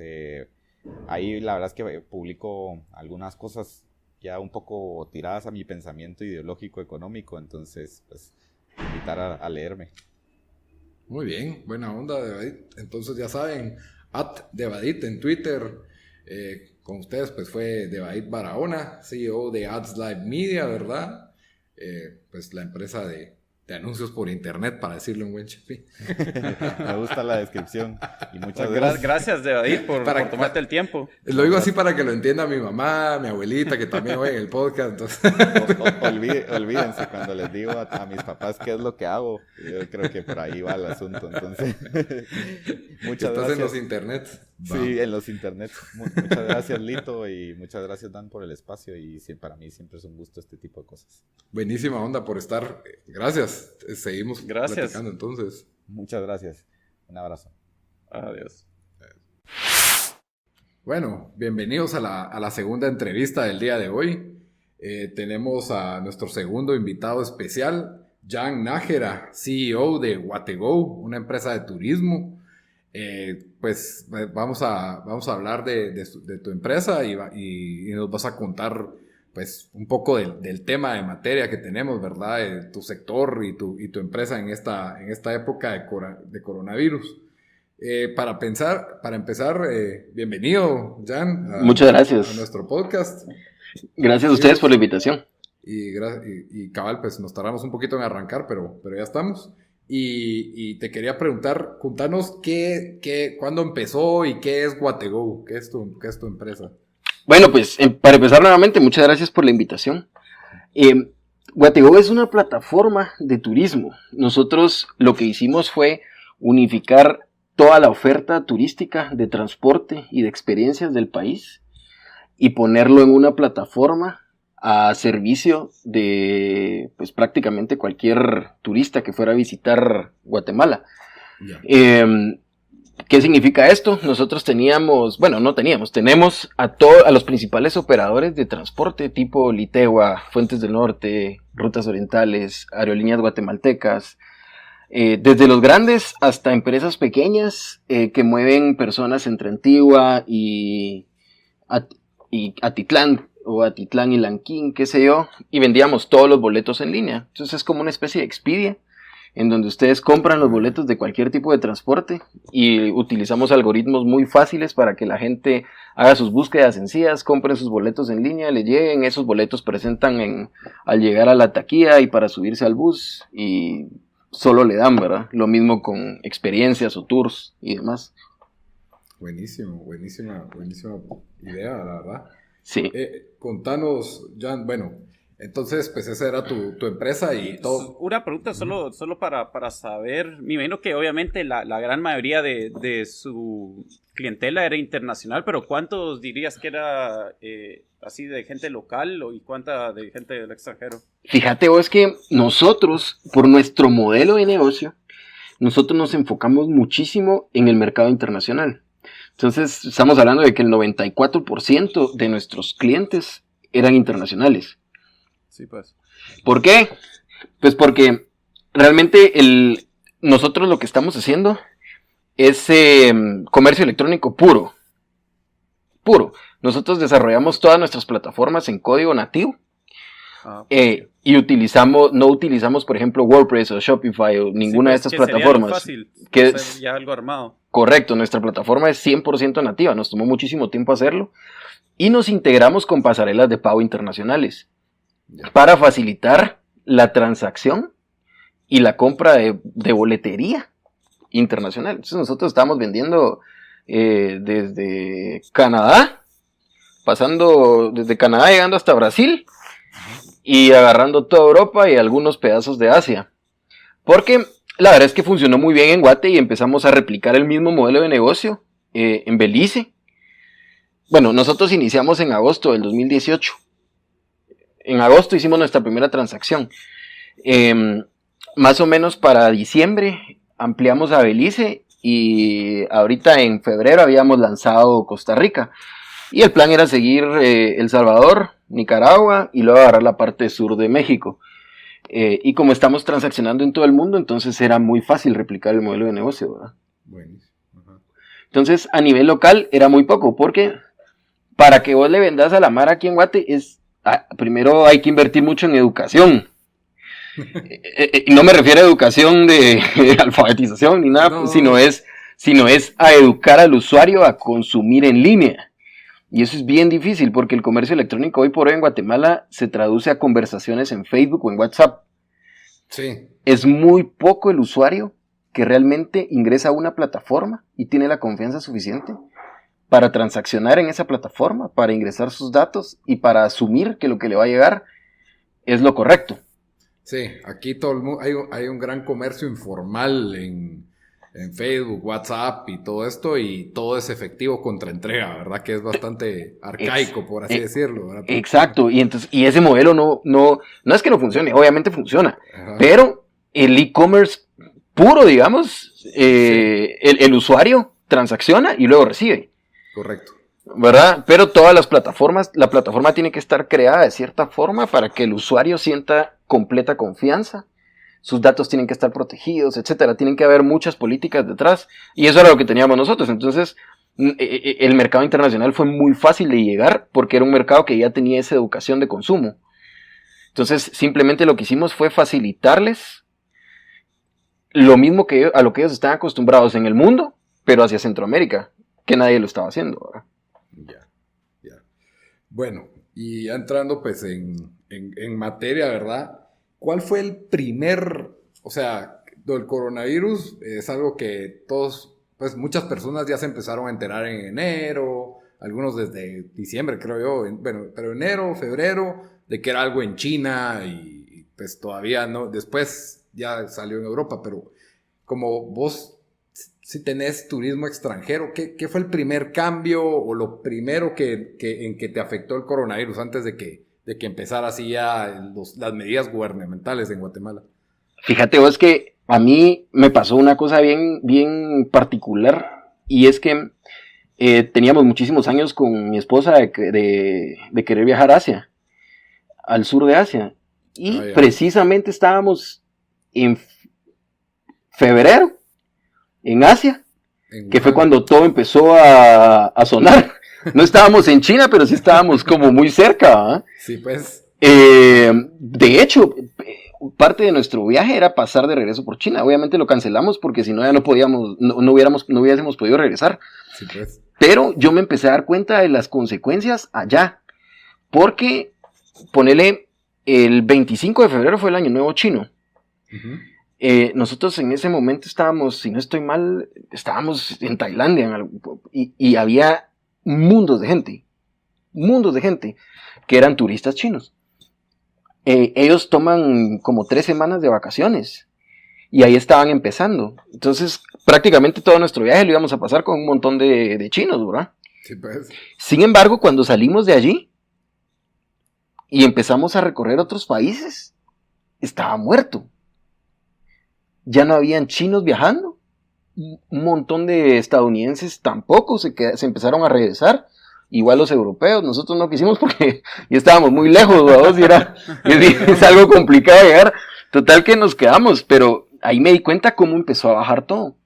ahí la verdad es que publico algunas cosas ya un poco tiradas a mi pensamiento ideológico económico. Entonces, pues, invitar a leerme. Muy bien, buena onda, Devadit. Entonces ya saben, @Devadit en Twitter. Con ustedes pues fue Devadit Barahona, CEO de AdsLive Media, ¿verdad? Pues la empresa de anuncios por internet, para decirlo en buen chipi. Me gusta la descripción y muchas gracias. Gracias, Devadit, por tomarte el tiempo. Lo digo así para que lo entienda mi mamá, mi abuelita, que también oye el podcast. Entonces... olvídense cuando les digo a mis papás qué es lo que hago. Yo creo que por ahí va el asunto. Entonces, muchas gracias. En los internets. Sí, en los internets. Muchas gracias, Lito, y muchas gracias, Dan, por el espacio. Y para mí siempre es un gusto este tipo de cosas. Buenísima onda por estar. Gracias. Seguimos platicando entonces. Muchas gracias. Un abrazo. Adiós. Bueno, bienvenidos a la segunda entrevista del día de hoy. Tenemos a nuestro segundo invitado especial, Jan Nájera, CEO de Guatego, una empresa de turismo. Pues vamos a hablar de tu empresa y nos vas a contar pues un poco del tema de materia que tenemos, ¿verdad? Tu sector y tu empresa en esta época de coronavirus. Para empezar, bienvenido, Jan, Muchas gracias. a nuestro podcast. Gracias a ustedes por la invitación. Y cabal, pues nos tardamos un poquito en arrancar, pero ya estamos. Y te quería preguntar, contanos cuándo empezó y qué es Guatego, qué es tu empresa. Bueno, pues para empezar nuevamente, muchas gracias por la invitación. Guatego es una plataforma de turismo. Nosotros lo que hicimos fue unificar toda la oferta turística de transporte y de experiencias del país y ponerlo en una plataforma a servicio de pues prácticamente cualquier turista que fuera a visitar Guatemala. Yeah. ¿Qué significa esto? Nosotros tenemos a los principales operadores de transporte tipo Litegua, Fuentes del Norte, Rutas Orientales, Aerolíneas Guatemaltecas, desde los grandes hasta empresas pequeñas que mueven personas entre Antigua y Atitlán, o Atitlán y Lanquín, qué sé yo, y vendíamos todos los boletos en línea. Entonces es como una especie de Expedia, en donde ustedes compran los boletos de cualquier tipo de transporte y utilizamos algoritmos muy fáciles para que la gente haga sus búsquedas sencillas, compren sus boletos en línea, le lleguen, esos boletos presentan al llegar a la taquilla y para subirse al bus y solo le dan, ¿verdad? Lo mismo con experiencias o tours y demás. Buenísima idea, la verdad. Sí. Contanos, Jan, bueno, entonces pues esa era tu empresa y todo. Una pregunta solo para saber, me imagino que obviamente la gran mayoría de su clientela era internacional, pero ¿cuántos dirías que era así de gente local y cuánta de gente del extranjero? Fíjate vos que nosotros, por nuestro modelo de negocio, nosotros nos enfocamos muchísimo en el mercado internacional. Entonces, estamos hablando de que el 94% de nuestros clientes eran internacionales. Sí, pues. ¿Por qué? Pues porque realmente nosotros lo que estamos haciendo es comercio electrónico puro. Nosotros desarrollamos todas nuestras plataformas en código nativo. Y no utilizamos, por ejemplo, WordPress o Shopify o ninguna de estas plataformas. Sería algo fácil, que es ya algo armado. Correcto, nuestra plataforma es 100% nativa, nos tomó muchísimo tiempo hacerlo y nos integramos con pasarelas de pago internacionales para facilitar la transacción y la compra de boletería internacional. Entonces nosotros estamos vendiendo desde Canadá, pasando desde Canadá llegando hasta Brasil y agarrando toda Europa y algunos pedazos de Asia. Porque la verdad es que funcionó muy bien en Guate y empezamos a replicar el mismo modelo de negocio en Belice. Bueno, nosotros iniciamos en agosto del 2018. En agosto hicimos nuestra primera transacción. Más o menos para diciembre ampliamos a Belice y ahorita en febrero habíamos lanzado Costa Rica. Y el plan era seguir El Salvador, Nicaragua y luego agarrar la parte sur de México. Y como estamos transaccionando en todo el mundo, entonces era muy fácil replicar el modelo de negocio, ¿verdad? Buenísimo. Ajá. Entonces, a nivel local era muy poco, porque para que vos le vendas a la mar aquí en Guate, primero hay que invertir mucho en educación. No me refiero a educación de alfabetización ni nada, no. sino es a educar al usuario a consumir en línea. Y eso es bien difícil porque el comercio electrónico hoy por hoy en Guatemala se traduce a conversaciones en Facebook o en WhatsApp. Sí. Es muy poco el usuario que realmente ingresa a una plataforma y tiene la confianza suficiente para transaccionar en esa plataforma, para ingresar sus datos y para asumir que lo que le va a llegar es lo correcto. Sí, aquí todo el mundo, hay un gran comercio informal en Facebook, WhatsApp y todo esto, y todo es efectivo contra entrega, ¿verdad? Que es bastante arcaico, por así decirlo, ¿verdad? Exacto, y ese modelo no es que no funcione, obviamente funciona. Ajá. Pero el e-commerce puro, digamos, el usuario transacciona y luego recibe. Correcto. ¿Verdad? Pero todas las plataformas, la plataforma tiene que estar creada de cierta forma para que el usuario sienta completa confianza. Sus datos tienen que estar protegidos, etcétera. Tienen que haber muchas políticas detrás. Y eso era lo que teníamos nosotros. Entonces, el mercado internacional fue muy fácil de llegar porque era un mercado que ya tenía esa educación de consumo. Entonces, simplemente lo que hicimos fue facilitarles lo mismo a lo que ellos están acostumbrados en el mundo, pero hacia Centroamérica, que nadie lo estaba haciendo, ¿verdad? Ya. Bueno, y ya entrando pues en materia, ¿verdad? ¿Cuál fue el primer, o sea, el coronavirus es algo que todos, pues muchas personas ya se empezaron a enterar en enero, algunos desde diciembre, creo yo, bueno, pero enero, febrero, de que era algo en China y pues todavía no, después ya salió en Europa, pero como vos si tenés turismo extranjero, ¿qué fue el primer cambio o lo primero en que te afectó el coronavirus antes de que empezara así ya las medidas gubernamentales en Guatemala? Fíjate vos que a mí me pasó una cosa bien, bien particular, y es que teníamos muchísimos años con mi esposa de querer viajar a Asia, al sur de Asia, y precisamente estábamos en febrero en Asia, que fue cuando todo empezó a sonar. No estábamos en China, pero sí estábamos como muy cerca, ¿eh? Sí, pues. De hecho, parte de nuestro viaje era pasar de regreso por China. Obviamente lo cancelamos porque si no ya no podíamos, no hubiésemos podido regresar. Sí, pues. Pero yo me empecé a dar cuenta de las consecuencias allá, porque ponele, el 25 de febrero fue el Año Nuevo Chino. Uh-huh. Nosotros en ese momento estábamos, si no estoy mal, estábamos en Tailandia y había mundos de gente que eran turistas chinos. Ellos toman como 3 semanas de vacaciones y ahí estaban empezando. Entonces prácticamente todo nuestro viaje lo íbamos a pasar con un montón de chinos, ¿verdad? Sí, pues. Sin embargo, cuando salimos de allí y empezamos a recorrer otros países, estaba muerto. Ya no habían chinos viajando, un montón de estadounidenses tampoco se empezaron a regresar, igual los europeos. Nosotros no quisimos porque ya estábamos muy lejos, ¿verdad? Es algo complicado llegar, total que nos quedamos, pero ahí me di cuenta cómo empezó a bajar todo.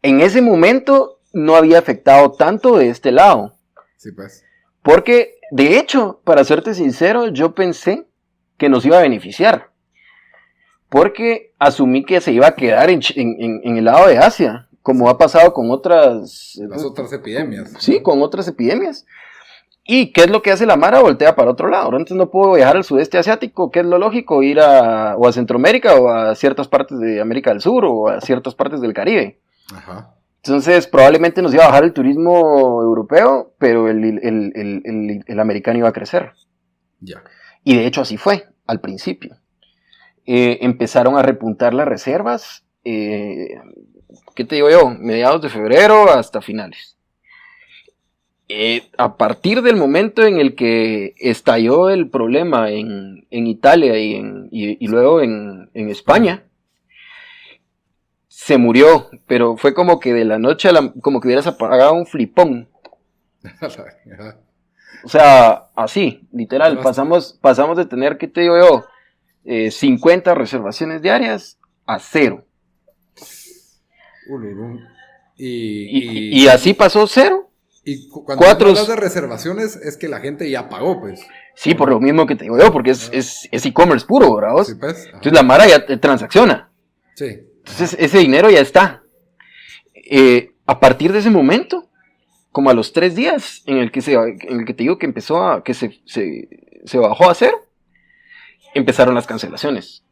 En ese momento no había afectado tanto de este lado, sí, pues. Porque de hecho, para serte sincero, yo pensé que nos iba a beneficiar, porque asumí que se iba a quedar en el lado de Asia, como ha pasado con las otras epidemias. Sí, con otras epidemias. ¿Y qué es lo que hace la Mara? Voltea para otro lado. Entonces no puedo viajar al sudeste asiático, ¿qué es lo lógico? Ir o a Centroamérica, o a ciertas partes de América del Sur, o a ciertas partes del Caribe. Ajá. Entonces probablemente nos iba a bajar el turismo europeo, pero el americano iba a crecer. Ya. Y de hecho así fue, al principio. Empezaron a repuntar las reservas, ¿qué te digo yo? Mediados de febrero hasta finales. A partir del momento en el que estalló el problema en Italia y luego en España, se murió, pero fue como que de la noche como que hubieras apagado un flipón. O sea, así, literal, pasamos de tener, ¿qué te digo yo? 50 reservaciones diarias a 0. Y así pasó 0. Y cuando hablas de reservaciones es que la gente ya pagó, pues. Sí, por lo mismo que te digo yo, porque es e-commerce puro, ¿verdad? Sí, pues. Entonces la Mara ya transacciona. Sí. Entonces ese dinero ya está. A partir de ese momento, como a los 3 días en el que te digo que empezó que se bajó a 0, empezaron las cancelaciones.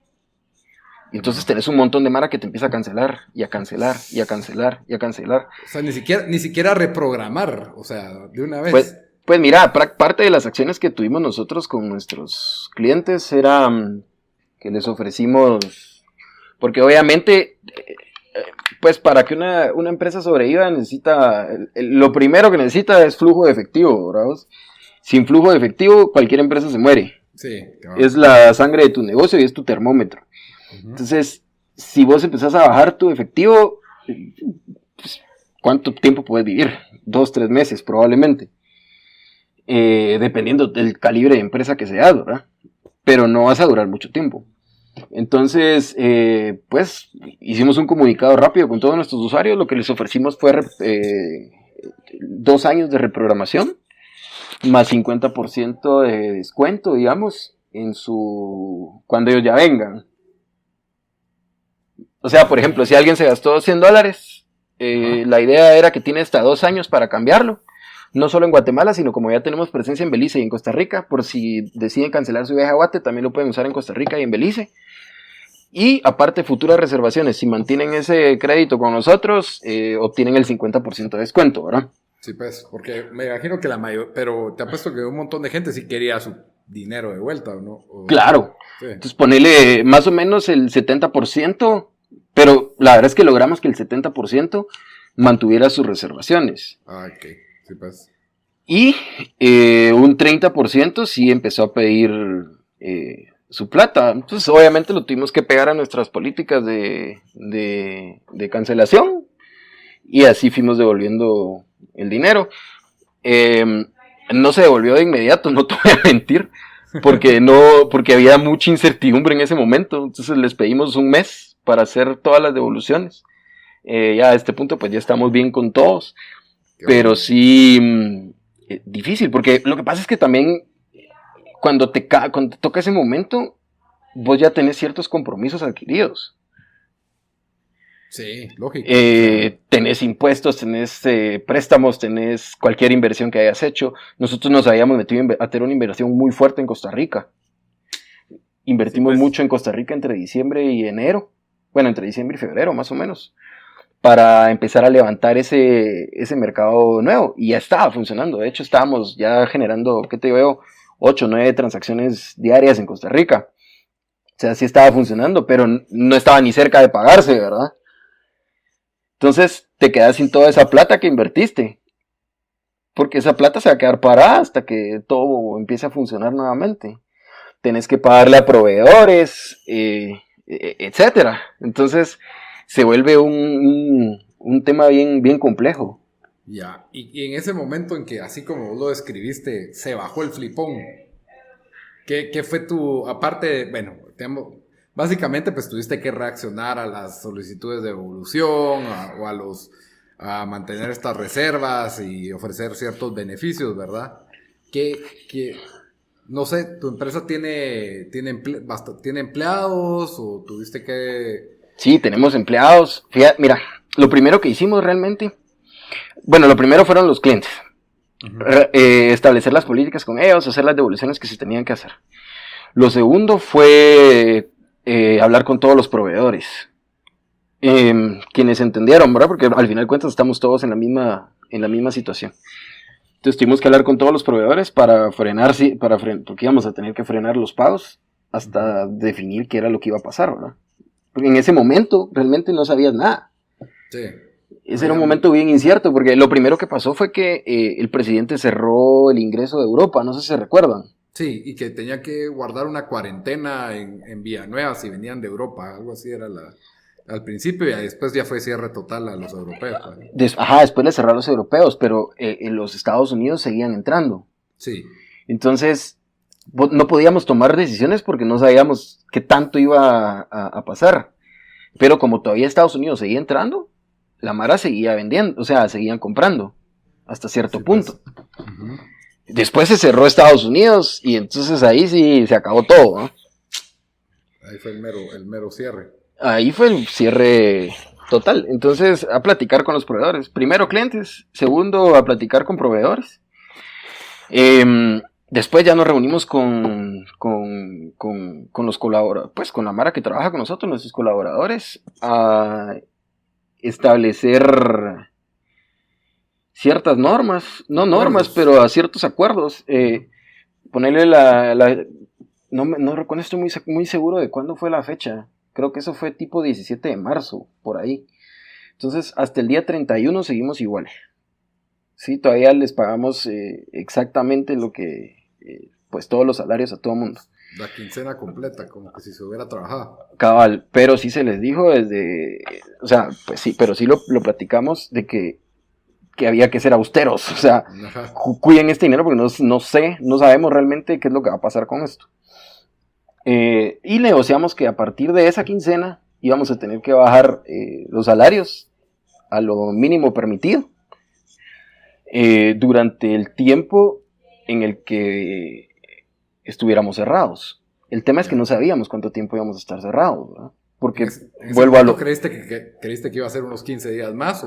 Y entonces tenés un montón de Mara que te empieza a cancelar, y a cancelar, y a cancelar, y a cancelar. O sea, ni siquiera reprogramar, o sea, de una vez. Pues mira, parte de las acciones que tuvimos nosotros con nuestros clientes era que les ofrecimos, porque obviamente, pues para que una empresa sobreviva necesita, lo primero que necesita es flujo de efectivo, ¿verdad? Sin flujo de efectivo cualquier empresa se muere. Sí, es la sangre de tu negocio y es tu termómetro. Uh-huh. Entonces, si vos empezás a bajar tu efectivo, pues, ¿cuánto tiempo puedes vivir? 2-3 meses probablemente. Dependiendo del calibre de empresa que seas, ¿verdad? Pero no vas a durar mucho tiempo. Entonces, pues, hicimos un comunicado rápido con todos nuestros usuarios. Lo que les ofrecimos fue 2 años de reprogramación, más 50% de descuento, digamos, cuando ellos ya vengan. O sea, por ejemplo, si alguien se gastó $100, la idea era que tiene hasta 2 años para cambiarlo. No solo en Guatemala, sino como ya tenemos presencia en Belice y en Costa Rica, por si deciden cancelar su viaje a Guate, también lo pueden usar en Costa Rica y en Belice. Y aparte, futuras reservaciones, si mantienen ese crédito con nosotros, obtienen el 50% de descuento, ¿verdad? Sí, pues, porque me imagino que la mayor, pero te apuesto que un montón de gente sí quería su dinero de vuelta, ¿no? Claro. Sí. Entonces ponele más o menos el 70%, pero la verdad es que logramos que el 70% mantuviera sus reservaciones. Ah, ok. Sí, pues. Y un 30% sí empezó a pedir su plata. Entonces obviamente lo tuvimos que pegar a nuestras políticas de cancelación. Y así fuimos devolviendo el dinero. No se devolvió de inmediato, no te voy a mentir, porque había mucha incertidumbre en ese momento. Entonces les pedimos un mes para hacer todas las devoluciones. Ya a este punto pues ya estamos bien con todos. Pero sí, difícil, porque lo que pasa es que también cuando te toca ese momento, vos ya tenés ciertos compromisos adquiridos. Sí, lógico. Tenés impuestos, tenés préstamos, tenés cualquier inversión que hayas hecho. Nosotros nos habíamos metido a tener una inversión muy fuerte en Costa Rica. Invertimos mucho en Costa Rica entre diciembre y enero. Bueno, entre diciembre y febrero, más o menos. Para empezar a levantar ese mercado nuevo. Y ya estaba funcionando. De hecho, estábamos ya generando, ¿qué te veo? 8 o 9 transacciones diarias en Costa Rica. O sea, sí estaba funcionando, pero no estaba ni cerca de pagarse, ¿verdad? Entonces, te quedas sin toda esa plata que invertiste. Porque esa plata se va a quedar parada hasta que todo empiece a funcionar nuevamente. Tenés que pagarle a proveedores, etcétera. Entonces, se vuelve un tema bien, bien complejo. Ya, y en ese momento en que, así como vos lo describiste, se bajó el flipón, ¿qué fue aparte, bueno, básicamente pues tuviste que reaccionar a las solicitudes de devolución, a mantener estas reservas y ofrecer ciertos beneficios, ¿verdad? No sé, ¿tu empresa tiene empleados o tuviste que...? Sí, tenemos empleados. Fíjate, mira, lo primero que hicimos realmente, bueno, lo primero fueron los clientes. Establecer las políticas con ellos, hacer las devoluciones que se tenían que hacer. Lo segundo fue hablar con todos los proveedores. Quienes entendieron, ¿verdad? Porque al final de cuentas estamos todos en la misma situación. Entonces tuvimos que hablar con todos los proveedores para frenar, porque íbamos a tener que frenar los pagos hasta definir qué era lo que iba a pasar, ¿verdad? Porque en ese momento realmente no sabías nada. Sí. Ese era un momento bien incierto, porque lo primero que pasó fue que el presidente cerró el ingreso de Europa, no sé si se recuerdan. Sí, y que tenía que guardar una cuarentena en Villanueva si venían de Europa, algo así era al principio, y después ya fue cierre total a los europeos. Después le cerraron a los europeos, pero en los Estados Unidos seguían entrando. Sí. Entonces, no podíamos tomar decisiones porque no sabíamos qué tanto iba a pasar. Pero como todavía Estados Unidos seguía entrando, la mara seguía vendiendo, o sea, seguían comprando hasta cierto punto. Pues. Uh-huh. Después se cerró Estados Unidos y entonces ahí sí se acabó todo, ¿no? Ahí fue el mero cierre. Ahí fue el cierre total. Entonces, a platicar con los proveedores. Primero clientes, segundo a platicar con proveedores. Después ya nos reunimos con los colaboradores, pues con la mara que trabaja con nosotros, nuestros colaboradores, a establecer ciertas normas, no normas, pero a ciertos acuerdos. Ponerle no recuerdo, estoy muy seguro de cuándo fue la fecha. Creo que eso fue tipo 17 de marzo, por ahí. Entonces, hasta el día 31 seguimos igual. Sí, todavía les pagamos exactamente lo que, pues todos los salarios a todo mundo. La quincena completa, como que si se hubiera trabajado. Cabal, pero sí se les dijo o sea, pues sí, pero sí lo platicamos de que había que ser austeros, o sea, cuiden este dinero porque no sabemos realmente qué es lo que va a pasar con esto. Y negociamos que a partir de esa quincena íbamos a tener que bajar los salarios a lo mínimo permitido. durante el tiempo en el que estuviéramos cerrados. El tema es que no sabíamos cuánto tiempo íbamos a estar cerrados, ¿verdad? Porque vuelvo a lo... ¿Creíste que iba a ser unos 15 días más?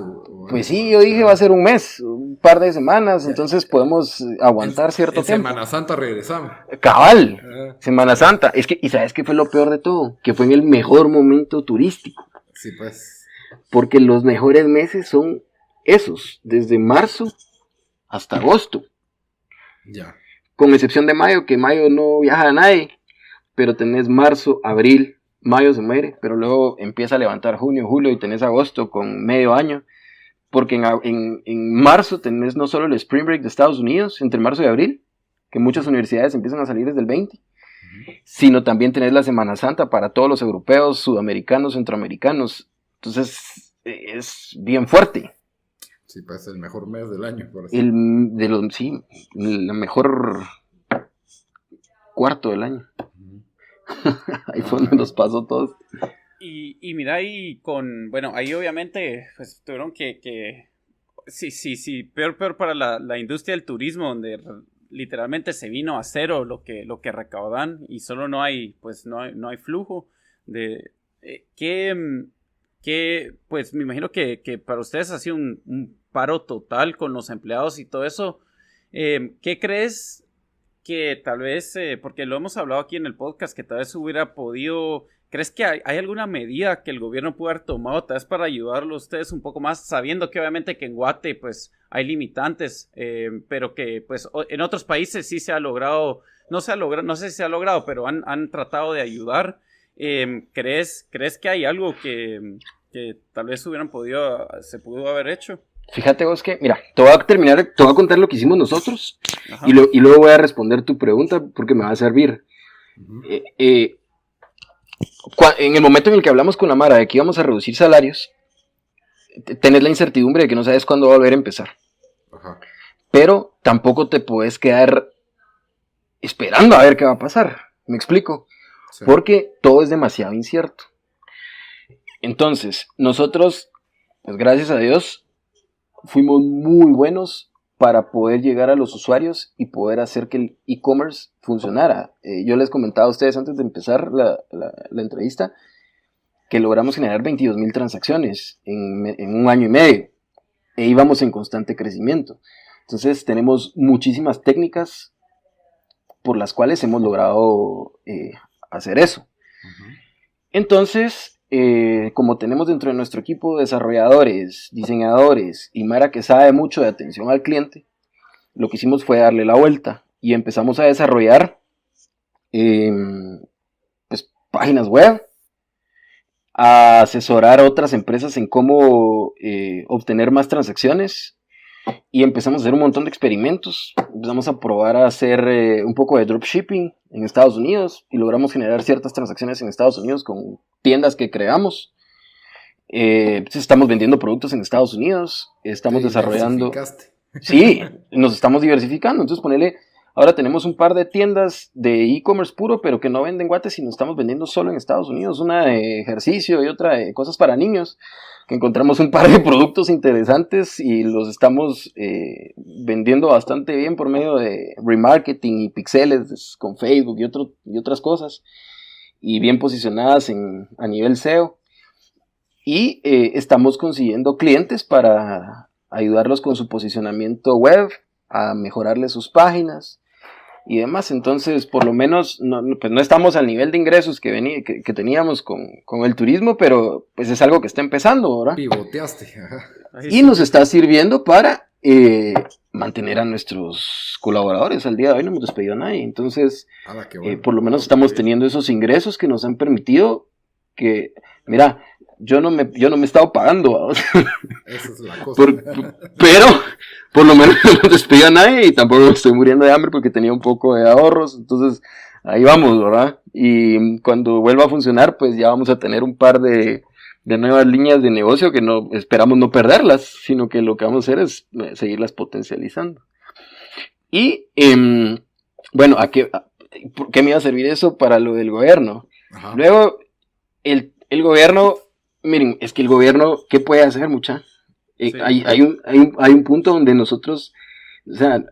Pues sí, yo dije va a ser un mes, un par de semanas, entonces podemos aguantar cierto tiempo. Semana Santa regresamos. Cabal, Semana Santa. Es que, ¿y sabes qué fue lo peor de todo? Que fue en el mejor momento turístico. Sí, pues. Porque los mejores meses son esos, desde marzo hasta agosto. Ya. Con excepción de mayo, que mayo no viaja a nadie, pero tenés marzo, abril, mayo se muere, pero luego empieza a levantar junio, julio y tenés agosto con medio año, porque en marzo tenés no solo el Spring Break de Estados Unidos, entre marzo y abril, que muchas universidades empiezan a salir desde el 20, sino también tenés la Semana Santa para todos los europeos, sudamericanos, centroamericanos, entonces es bien fuerte. Sí, pues el mejor mes del año, por así. Sí, el mejor cuarto del año. Ahí fue donde nos pasó todos. Y mira, ahí ahí obviamente pues tuvieron que sí, peor para la industria del turismo, donde literalmente se vino a cero lo que recaudan y solo no hay flujo de que pues me imagino que para ustedes ha sido un paro total con los empleados y todo eso. ¿Qué crees que tal vez, porque lo hemos hablado aquí en el podcast, que tal vez hubiera podido, ¿crees que hay alguna medida que el gobierno pueda haber tomado tal vez para ayudarlos a ustedes un poco más, sabiendo que obviamente que en Guate pues hay limitantes, pero que pues en otros países sí se ha logrado, no sé si se ha logrado, pero han tratado de ayudar? ¿Crees que hay algo que tal vez se pudo haber hecho? Fíjate vos que, mira, te voy a contar lo que hicimos nosotros y luego voy a responder tu pregunta porque me va a servir. Uh-huh. En el momento en el que hablamos con la Mara de que íbamos a reducir salarios, tenés la incertidumbre de que no sabes cuándo va a volver a empezar. Uh-huh. Pero tampoco te puedes quedar esperando a ver qué va a pasar. ¿Me explico? Sí. Porque todo es demasiado incierto. Entonces, nosotros, pues gracias a Dios, fuimos muy buenos para poder llegar a los usuarios y poder hacer que el e-commerce funcionara. Yo les comentaba a ustedes antes de empezar la entrevista que logramos generar 22,000 transacciones en un año y medio e íbamos en constante crecimiento. Entonces tenemos muchísimas técnicas por las cuales hemos logrado hacer eso. Uh-huh. Entonces, como tenemos dentro de nuestro equipo desarrolladores, diseñadores y Mara que sabe mucho de atención al cliente, lo que hicimos fue darle la vuelta y empezamos a desarrollar pues, páginas web, a asesorar a otras empresas en cómo obtener más transacciones y empezamos a hacer un montón de experimentos. Empezamos a probar a hacer un poco de dropshipping en Estados Unidos y logramos generar ciertas transacciones en Estados Unidos con tiendas que creamos. Estamos vendiendo productos en Estados Unidos, estamos desarrollando... Sí, nos estamos diversificando. Entonces ponele, ahora tenemos un par de tiendas de e-commerce puro, pero que no venden Guate, sino estamos vendiendo solo en Estados Unidos. Una de ejercicio y otra de cosas para niños, que encontramos un par de productos interesantes y los estamos vendiendo bastante bien por medio de remarketing y pixeles con Facebook y otras cosas, y bien posicionadas a nivel SEO. Y estamos consiguiendo clientes para ayudarlos con su posicionamiento web, a mejorarles sus páginas y demás. Entonces, por lo menos, pues no estamos al nivel de ingresos que teníamos con el turismo, pero pues es algo que está empezando, ¿verdad? Pivoteaste. Y nos está sirviendo para mantener a nuestros colaboradores. Al día de hoy no hemos despedido a nadie. Entonces, bueno. Por lo menos estamos teniendo esos ingresos que nos han permitido que, mira, yo no me he estado pagando. Esa es la cosa. Pero por lo menos no despido a nadie y tampoco me estoy muriendo de hambre porque tenía un poco de ahorros. Entonces ahí vamos, ¿verdad? Y cuando vuelva a funcionar, pues ya vamos a tener un par de nuevas líneas de negocio que no esperamos no perderlas, sino que lo que vamos a hacer es seguirlas potencializando. Y bueno, ¿por qué me iba a servir eso para lo del gobierno? Ajá. Luego, el gobierno, miren, es que el gobierno, ¿qué puede hacer, mucha? Sí. Hay un punto donde nosotros, o sea,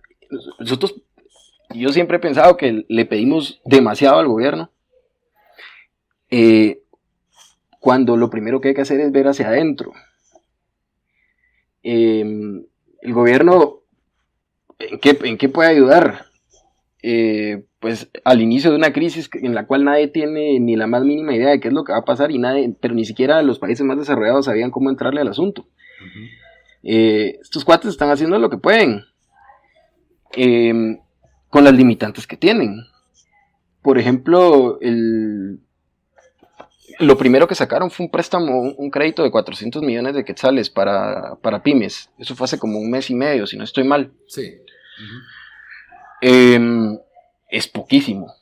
yo siempre he pensado que le pedimos demasiado al gobierno, cuando lo primero que hay que hacer es ver hacia adentro. El gobierno, ¿en qué puede ayudar? Pues al inicio de una crisis en la cual nadie tiene ni la más mínima idea de qué es lo que va a pasar, pero ni siquiera los países más desarrollados sabían cómo entrarle al asunto. Uh-huh. Estos cuates están haciendo lo que pueden, con las limitantes que tienen. Por ejemplo, lo primero que sacaron fue un crédito de 400 millones de quetzales para pymes. Eso fue hace como un mes y medio, si no estoy mal. Sí. Es poquísimo.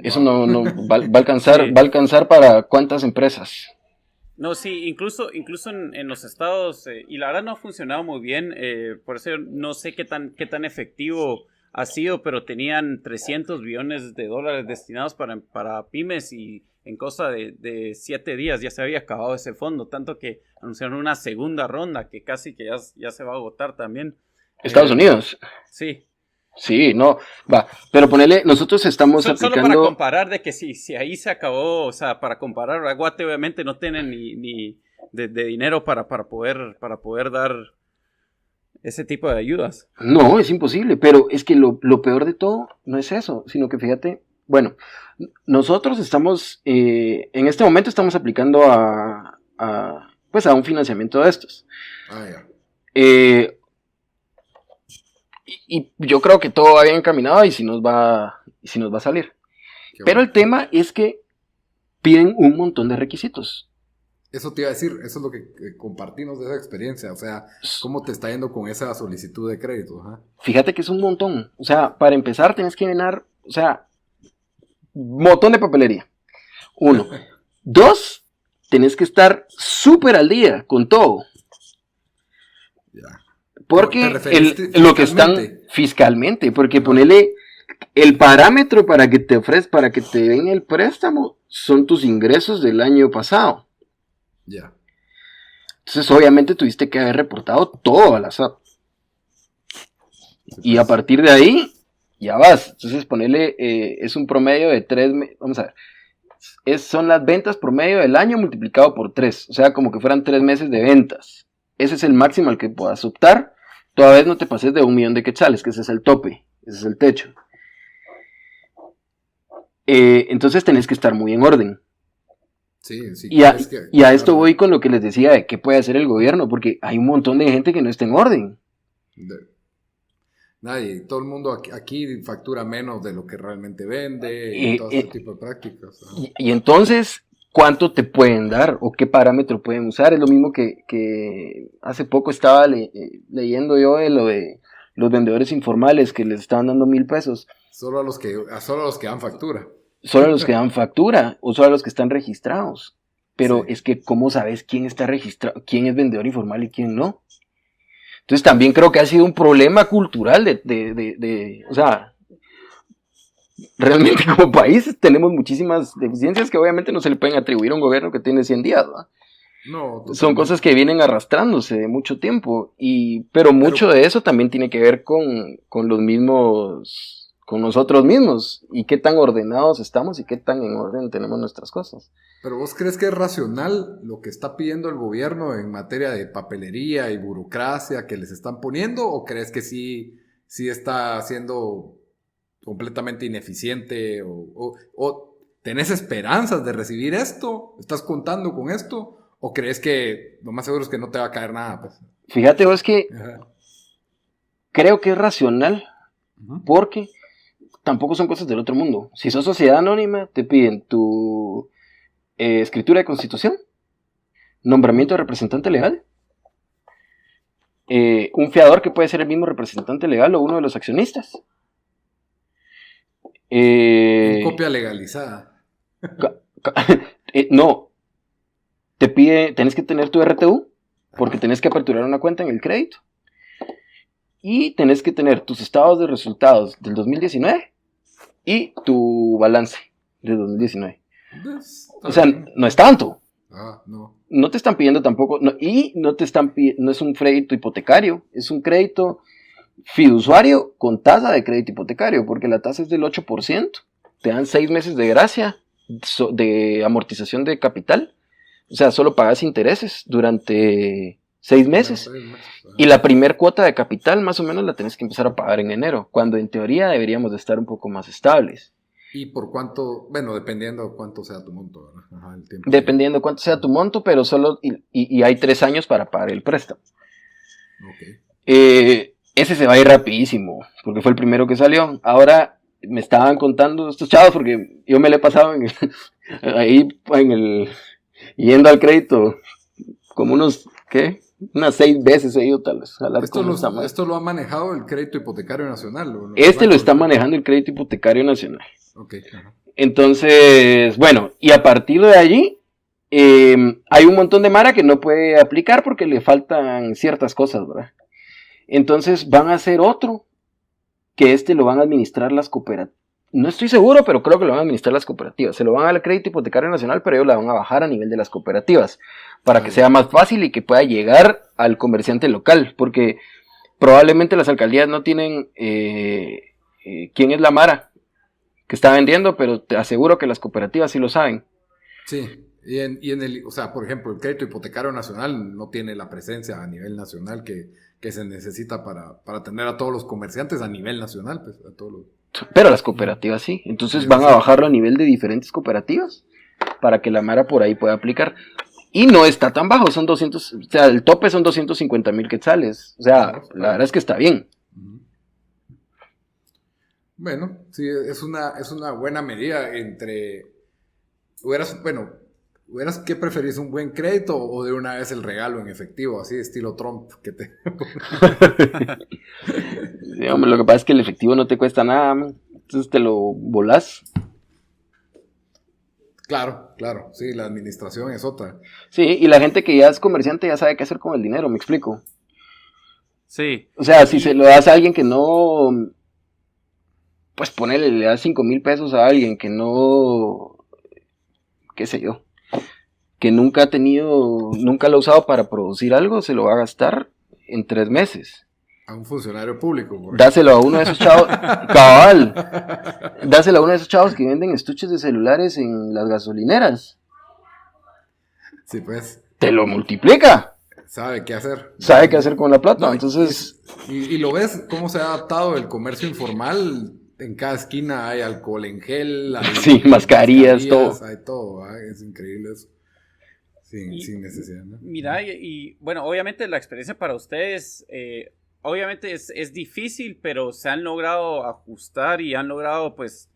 Eso no va a alcanzar, sí. Va a alcanzar para ¿cuántas empresas? No, sí, incluso en los estados, y la verdad no ha funcionado muy bien, por eso no sé qué tan efectivo ha sido, pero tenían 300 billones de dólares destinados para pymes, y en cosa de 7 días ya se había acabado ese fondo, tanto que anunciaron una segunda ronda que casi que ya se va a agotar también. ¿Estados Unidos? Sí. Sí, no, va, pero ponele, nosotros estamos aplicando... Solo para comparar de que si ahí se acabó, o sea, para comparar, Guate obviamente no tiene ni de dinero para poder dar ese tipo de ayudas. No, es imposible, pero es que lo peor de todo no es eso, sino que fíjate, bueno, nosotros estamos, en este momento estamos aplicando a un financiamiento de estos. Y yo creo que todo va bien encaminado y si nos va a salir. Pero el tema es que piden un montón de requisitos. Eso te iba a decir, eso es lo que compartimos de esa experiencia, o sea, ¿cómo te está yendo con esa solicitud de crédito? Ajá. Fíjate que es un montón, o sea, para empezar tenés que llenar, o sea, un montón de papelería. 1. 2, tenés que estar súper al día con todo. Ya. Porque lo que están fiscalmente, porque ponele el parámetro para que te den el préstamo son tus ingresos del año pasado. Ya. Entonces obviamente tuviste que haber reportado todo a la SAT. Y a partir de ahí ya vas. Entonces ponele, es un promedio de 3 meses, vamos a ver, son las ventas promedio del año multiplicado por 3, o sea, como que fueran 3 meses de ventas. Ese es el máximo al que puedas optar. Todavía no te pases de 1 millón de quetzales, que ese es el tope, ese es el techo. Entonces tenés que estar muy en orden. Sí, y a esto voy con lo que les decía de qué puede hacer el gobierno, porque hay un montón de gente que no está en orden. Nadie, todo el mundo aquí factura menos de lo que realmente vende y todo ese tipo de prácticas. Y entonces, ¿cuánto te pueden dar o qué parámetro pueden usar? Es lo mismo que hace poco estaba leyendo yo de lo de los vendedores informales que les estaban dando 1,000 pesos. Solo a los que dan factura. Solo a los que dan factura o solo a los que están registrados. Pero sí. Es que ¿cómo sabes quién está registrado, quién es vendedor informal y quién no? Entonces también creo que ha sido un problema cultural o sea, realmente como país tenemos muchísimas deficiencias que obviamente no se le pueden atribuir a un gobierno que tiene 100 días, ¿no? No, totalmente. Son cosas que vienen arrastrándose de mucho tiempo, pero mucho de eso también tiene que ver con nosotros mismos, y qué tan ordenados estamos y qué tan en orden tenemos nuestras cosas. Pero ¿vos crees que es racional lo que está pidiendo el gobierno en materia de papelería y burocracia que les están poniendo? ¿O crees que sí está siendo completamente ineficiente? ¿O tenés esperanzas de recibir esto? ¿Estás contando con esto? ¿O crees que lo más seguro es que no te va a caer nada? Pues? Fíjate vos que creo que es racional, porque tampoco son cosas del otro mundo. Si sos sociedad anónima, te piden tu escritura de constitución, nombramiento de representante legal, un fiador que puede ser el mismo representante legal o uno de los accionistas. Copia legalizada. No. Tenés que tener tu RTU, porque tenés que aperturar una cuenta en el crédito. Y tenés que tener tus estados de resultados del 2019 y tu balance del 2019. O sea, no es tanto. No. No te están pidiendo tampoco, y no te están no es un crédito hipotecario, es un crédito fiduciario con tasa de crédito hipotecario, porque la tasa es del 8%, te dan 6 meses de gracia de amortización de capital, o sea, solo pagas intereses durante 6 meses, y la primer cuota de capital más o menos la tenés que empezar a pagar en enero, cuando en teoría deberíamos de estar un poco más estables. ¿Y por cuánto? Bueno, dependiendo cuánto sea tu monto, ¿verdad? Ajá, el tiempo. Dependiendo cuánto sea tu monto, pero solo, y hay 3 años para pagar el préstamo. Ok. Ese se va a ir rapidísimo, porque fue el primero que salió. Ahora me estaban contando estos chavos, porque yo me le he pasado ahí yendo al crédito, como unas 6 veces he ido tal vez. Esto lo ha manejado el crédito hipotecario nacional. ¿O no? Lo está manejando el crédito hipotecario nacional. Ok. Ajá. Entonces, bueno, y a partir de allí, hay un montón de mara que no puede aplicar porque le faltan ciertas cosas, ¿verdad? Entonces van a hacer otro, que lo van a administrar las cooperativas. No estoy seguro, pero creo que lo van a administrar las cooperativas. Se lo van a dar al crédito hipotecario nacional, pero ellos la van a bajar a nivel de las cooperativas, para que sea más fácil y que pueda llegar al comerciante local, porque probablemente las alcaldías no tienen quién es la mara que está vendiendo, pero te aseguro que las cooperativas sí lo saben. Sí, o sea, por ejemplo, el crédito hipotecario nacional no tiene la presencia a nivel nacional que se necesita para atender a todos los comerciantes a nivel nacional, pues, a todos los... Pero las cooperativas sí, entonces van a bajarlo a nivel de diferentes cooperativas para que la mara por ahí pueda aplicar. Y no está tan bajo, son 200, o sea, el tope son 250,000 quetzales, o sea, la verdad es que está bien. Bueno, sí, es una buena medida entre... ¿Hubieras qué preferís, un buen crédito o de una vez el regalo en efectivo, así de estilo Trump? Sí, hombre, lo que pasa es que el efectivo no te cuesta nada, man. Entonces te lo volás. Claro, sí, la administración es otra. Sí, y la gente que ya es comerciante ya sabe qué hacer con el dinero, ¿me explico? Sí. O sea, si se lo das a alguien que no... Pues ponele, le das 5,000 pesos a alguien que no... qué sé yo, que nunca lo ha usado para producir algo, se lo va a gastar en 3 meses. A un funcionario público. Dáselo a uno de esos chavos, cabal, dáselo a uno de esos chavos que venden estuches de celulares en las gasolineras. Sí, pues. Te lo multiplica. Sabe qué hacer. Sabe qué hacer con la plata, No, entonces... Y lo ves cómo se ha adaptado el comercio informal. En cada esquina hay alcohol en gel, hay sí, mascarillas, todo. Hay todo, es increíble eso. Sin necesidad, ¿no? Mira, y bueno, obviamente la experiencia para ustedes, obviamente es difícil, pero se han logrado ajustar y han logrado pues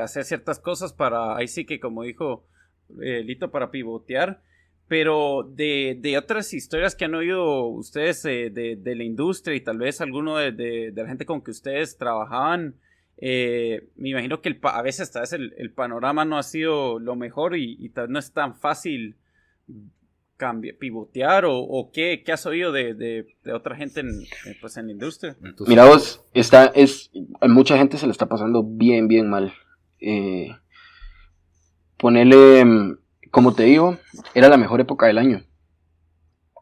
hacer ciertas cosas para, ahí sí que como dijo Lito, para pivotear. Pero de otras historias que han oído ustedes de la industria y tal vez alguno de la gente con que ustedes trabajaban, me imagino que a veces tal vez el panorama no ha sido lo mejor y tal vez no es tan fácil pivotear o ¿qué has oído de otra gente pues en la industria? Entonces, mira vos, a mucha gente se le está pasando bien, bien mal. Ponele, como te digo, era la mejor época del año.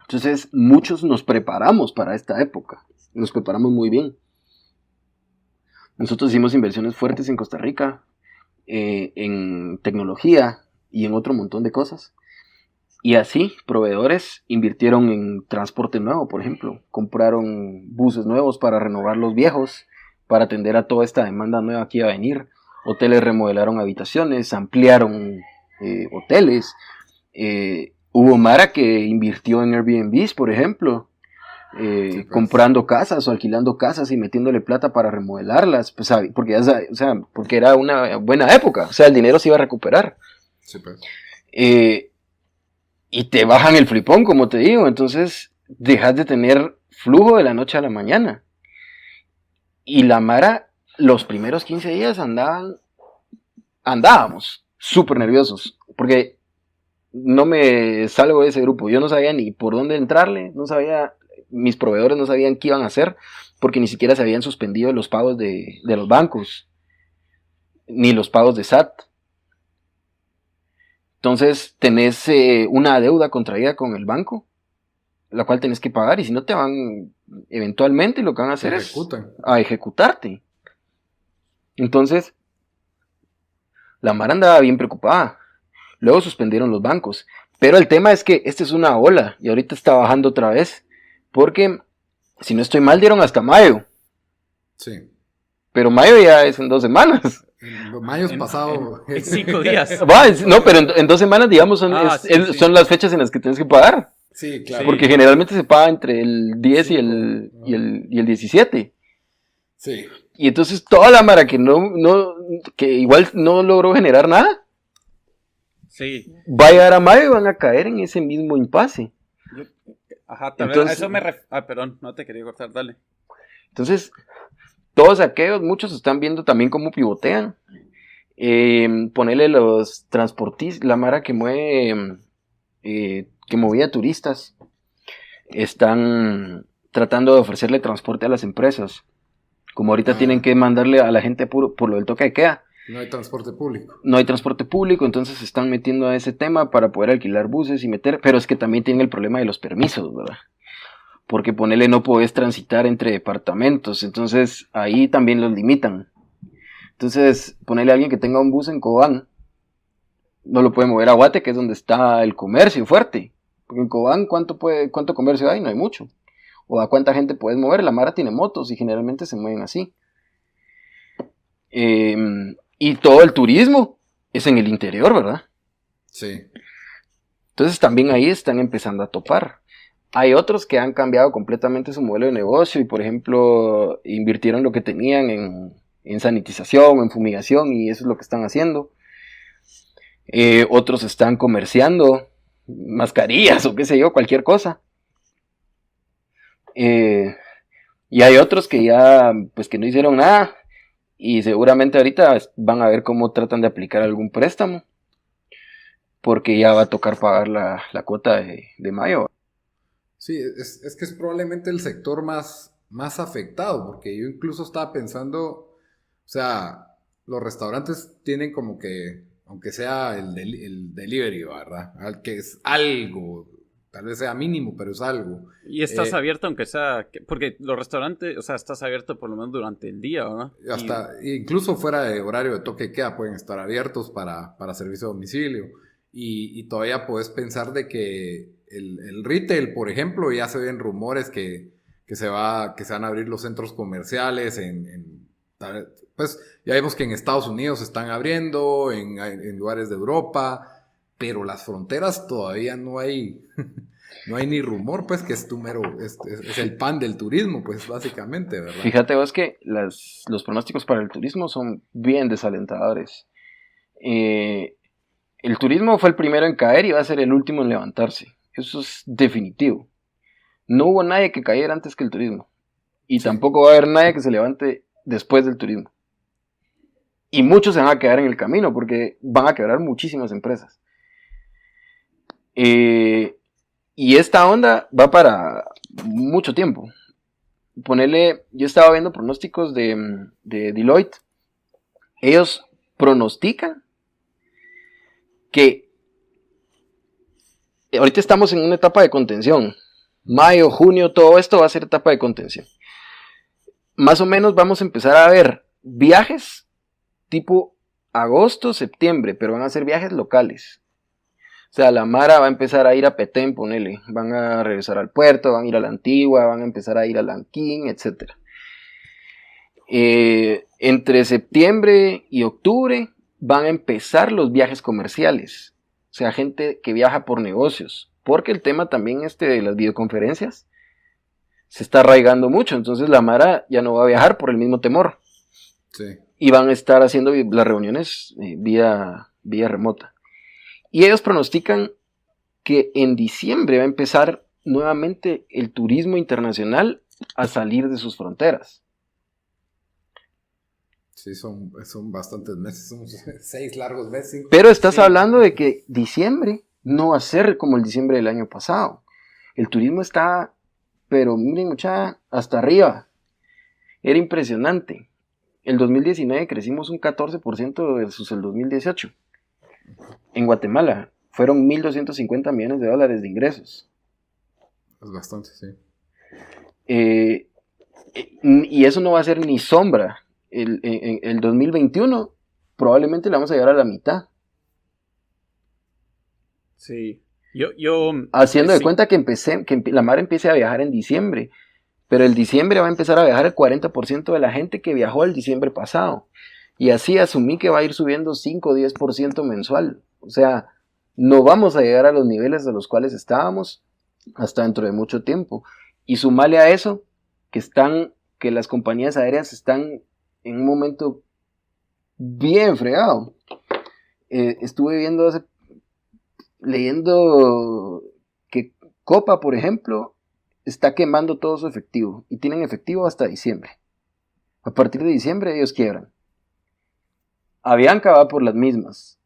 Entonces muchos nos preparamos para esta época, nos preparamos muy bien. Nosotros hicimos inversiones fuertes en Costa Rica, en tecnología y en otro montón de cosas. Y así, proveedores invirtieron en transporte nuevo, por ejemplo. Compraron buses nuevos para renovar los viejos, para atender a toda esta demanda nueva que iba a venir. Hoteles remodelaron habitaciones, ampliaron hoteles. Hubo mara que invirtió en Airbnbs, por ejemplo. Pues. Comprando casas o alquilando casas y metiéndole plata para remodelarlas, pues, porque era una buena época, o sea, el dinero se iba a recuperar. Sí, pues. Y te bajan el flipón, como te digo, entonces dejas de tener flujo de la noche a la mañana. Y la mara, los primeros 15 días andábamos súper nerviosos, porque no me salgo de ese grupo, yo no sabía ni por dónde entrarle, mis proveedores no sabían qué iban a hacer, porque ni siquiera se habían suspendido los pagos de los bancos, ni los pagos de SAT. Entonces tenés una deuda contraída con el banco, la cual tenés que pagar, y si no te van, eventualmente lo que van a hacer es a ejecutarte. Entonces, la Mara andaba bien preocupada. Luego suspendieron los bancos. Pero el tema es que esta es una ola y ahorita está bajando otra vez. Porque, si no estoy mal, dieron hasta mayo. Sí. Pero mayo ya es en 2 semanas. Mayo es pasado. En 5 días. No, pero en 2 semanas, digamos, son las fechas en las que tienes que pagar. Sí, claro. Porque generalmente se paga entre el 10 y el 17. Sí. Y entonces toda la mara que igual no logró generar nada. Sí. Va a llegar a mayo y van a caer en ese mismo impasse. Ajá, tal vez a eso perdón, no te quería cortar, dale. Entonces, todos aquellos, muchos están viendo también cómo pivotean. Ponerle los transportistas, la mara que mueve, que movía turistas, están tratando de ofrecerle transporte a las empresas. Como ahorita tienen que mandarle a la gente por lo del toque de queda. No hay transporte público. No hay transporte público, entonces se están metiendo a ese tema para poder alquilar buses y pero es que también tienen el problema de los permisos, ¿verdad? Porque ponele no podés transitar entre departamentos, entonces ahí también los limitan. Entonces, ponele a alguien que tenga un bus en Cobán, no lo puede mover a Guate, que es donde está el comercio fuerte. Porque en Cobán, ¿cuánto comercio hay? No hay mucho. O a cuánta gente puedes mover. La mara tiene motos y generalmente se mueven así. Y todo el turismo es en el interior, ¿verdad? Sí. Entonces también ahí están empezando a topar. Hay otros que han cambiado completamente su modelo de negocio y, por ejemplo, invirtieron lo que tenían en sanitización, en fumigación, y eso es lo que están haciendo. Otros están comerciando mascarillas o qué sé yo, cualquier cosa. Y hay otros que ya, pues que no hicieron nada. Y seguramente ahorita van a ver cómo tratan de aplicar algún préstamo. Porque ya va a tocar pagar la cuota de mayo. Sí, es que es probablemente el sector más afectado. Porque yo incluso estaba pensando, o sea, los restaurantes tienen como que, aunque sea el delivery, ¿verdad? Que es algo, tal vez sea mínimo, pero es algo. Y estás abierto aunque sea, porque los restaurantes, o sea, estás abierto por lo menos durante el día, ¿verdad? Incluso fuera de horario de toque de queda pueden estar abiertos para servicio a domicilio. Y todavía puedes pensar de que el retail, por ejemplo, ya se ven rumores que se van a abrir los centros comerciales pues ya vemos que en Estados Unidos se están abriendo, en lugares de Europa, pero las fronteras todavía no hay no hay ni rumor, pues, que es el pan del turismo, pues, básicamente, ¿verdad? Fíjate vos que los pronósticos para el turismo son bien desalentadores. El turismo fue el primero en caer y va a ser el último en levantarse. Eso es definitivo. No hubo nadie que cayera antes que el turismo. Y tampoco va a haber nadie que se levante después del turismo. Y muchos se van a quedar en el camino porque van a quebrar muchísimas empresas. Y esta onda va para mucho tiempo. Yo estaba viendo pronósticos de Deloitte. Ellos pronostican que ahorita estamos en una etapa de contención. Mayo, junio, todo esto va a ser etapa de contención. Más o menos vamos a empezar a ver viajes tipo agosto, septiembre, pero van a ser viajes locales. O sea, la mara va a empezar a ir a Petén, ponele. Van a regresar al puerto, van a ir a la Antigua, van a empezar a ir a Lanquín, etc. Entre septiembre y octubre van a empezar los viajes comerciales. O sea, gente que viaja por negocios. Porque el tema también de las videoconferencias se está arraigando mucho. Entonces la mara ya no va a viajar por el mismo temor. Sí. Y van a estar haciendo las reuniones vía remota. Y ellos pronostican que en diciembre va a empezar nuevamente el turismo internacional a salir de sus fronteras. Sí, son bastantes meses, son 6 largos meses. Pero estás hablando de que diciembre no va a ser como el diciembre del año pasado. El turismo está, pero miren mucha, hasta arriba. Era impresionante. El 2019 crecimos un 14% versus el 2018. En Guatemala. fueron $1,250 millones de ingresos. Es bastante, sí. Y eso no va a ser ni sombra. El 2021 probablemente le vamos a llegar a la mitad. Sí. Yo Haciendo de sí. cuenta que la Mara empiece a viajar en diciembre. Pero el diciembre va a empezar a viajar el 40% de la gente que viajó el diciembre pasado. Y así asumí que va a ir subiendo 5 o 10% mensual. O sea, no vamos a llegar a los niveles a los cuales estábamos hasta dentro de mucho tiempo. Y sumarle a eso que las compañías aéreas están en un momento bien fregado. Estuve leyendo que Copa, por ejemplo, está quemando todo su efectivo y tienen efectivo hasta diciembre. A partir de diciembre ellos quiebran. Avianca va por las mismas.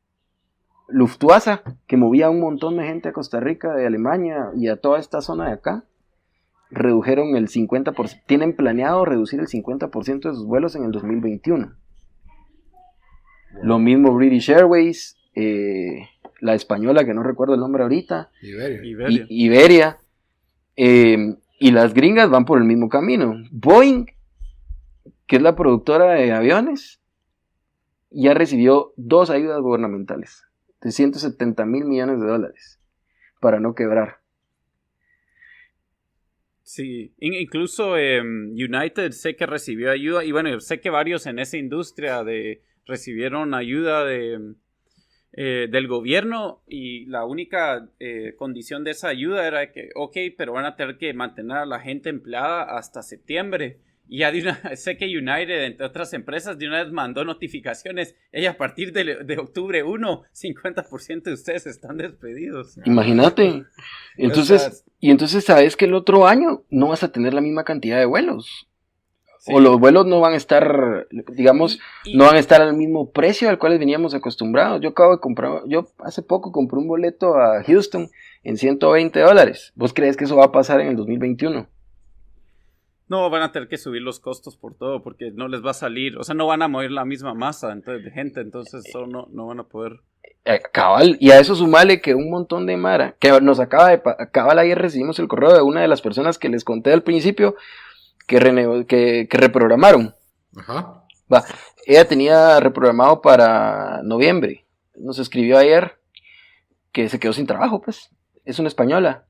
Lufthansa, que movía un montón de gente a Costa Rica, de Alemania y a toda esta zona de acá, redujeron el 50%, tienen planeado reducir el 50% de sus vuelos en el 2021. Lo mismo British Airways, la española, que no recuerdo el nombre ahorita, Iberia. Y las gringas van por el mismo camino. Boeing, que es la productora de aviones, ya recibió 2 ayudas gubernamentales de $170 millones para no quebrar. Sí, incluso United sé que recibió ayuda, y bueno, sé que varios en esa industria recibieron ayuda del gobierno, y la única condición de esa ayuda era que, pero van a tener que mantener a la gente empleada hasta septiembre. Y ya sé que United, entre otras empresas, de una vez mandó notificaciones. Y a partir de octubre 1, 50% de ustedes están despedidos. Imagínate. Entonces sabes que el otro año no vas a tener la misma cantidad de vuelos. Sí. O los vuelos no van a estar, digamos, no van a estar al mismo precio al cual veníamos acostumbrados. Yo hace poco compré un boleto a Houston en $120. ¿Vos crees que eso va a pasar en el 2021? No, van a tener que subir los costos por todo, porque no les va a salir, o sea, no van a mover la misma masa de gente, entonces eso no van a poder. Cabal, y a eso sumale que un montón de mara, que nos cabal, ayer recibimos el correo de una de las personas que les conté al principio, que reprogramaron. Ajá. Ella tenía reprogramado para noviembre, nos escribió ayer que se quedó sin trabajo, pues, es una española,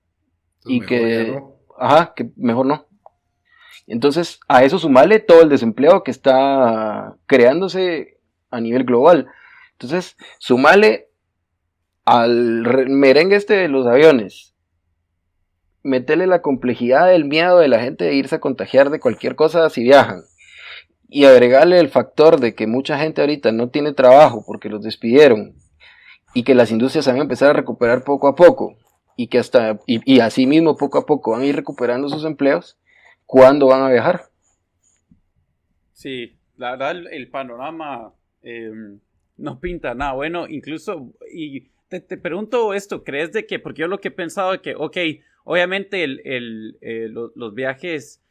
y que mejor no. Entonces, a eso sumarle todo el desempleo que está creándose a nivel global. Entonces, sumarle al merengue de los aviones, meterle la complejidad del miedo de la gente de irse a contagiar de cualquier cosa si viajan, y agregarle el factor de que mucha gente ahorita no tiene trabajo porque los despidieron, y que las industrias van a empezar a recuperar poco a poco, y que y así mismo poco a poco van a ir recuperando sus empleos. ¿Cuándo van a viajar? Sí, la verdad el panorama no pinta nada bueno, incluso, y te pregunto esto, ¿crees de que, porque yo lo que he pensado es que, obviamente los viajes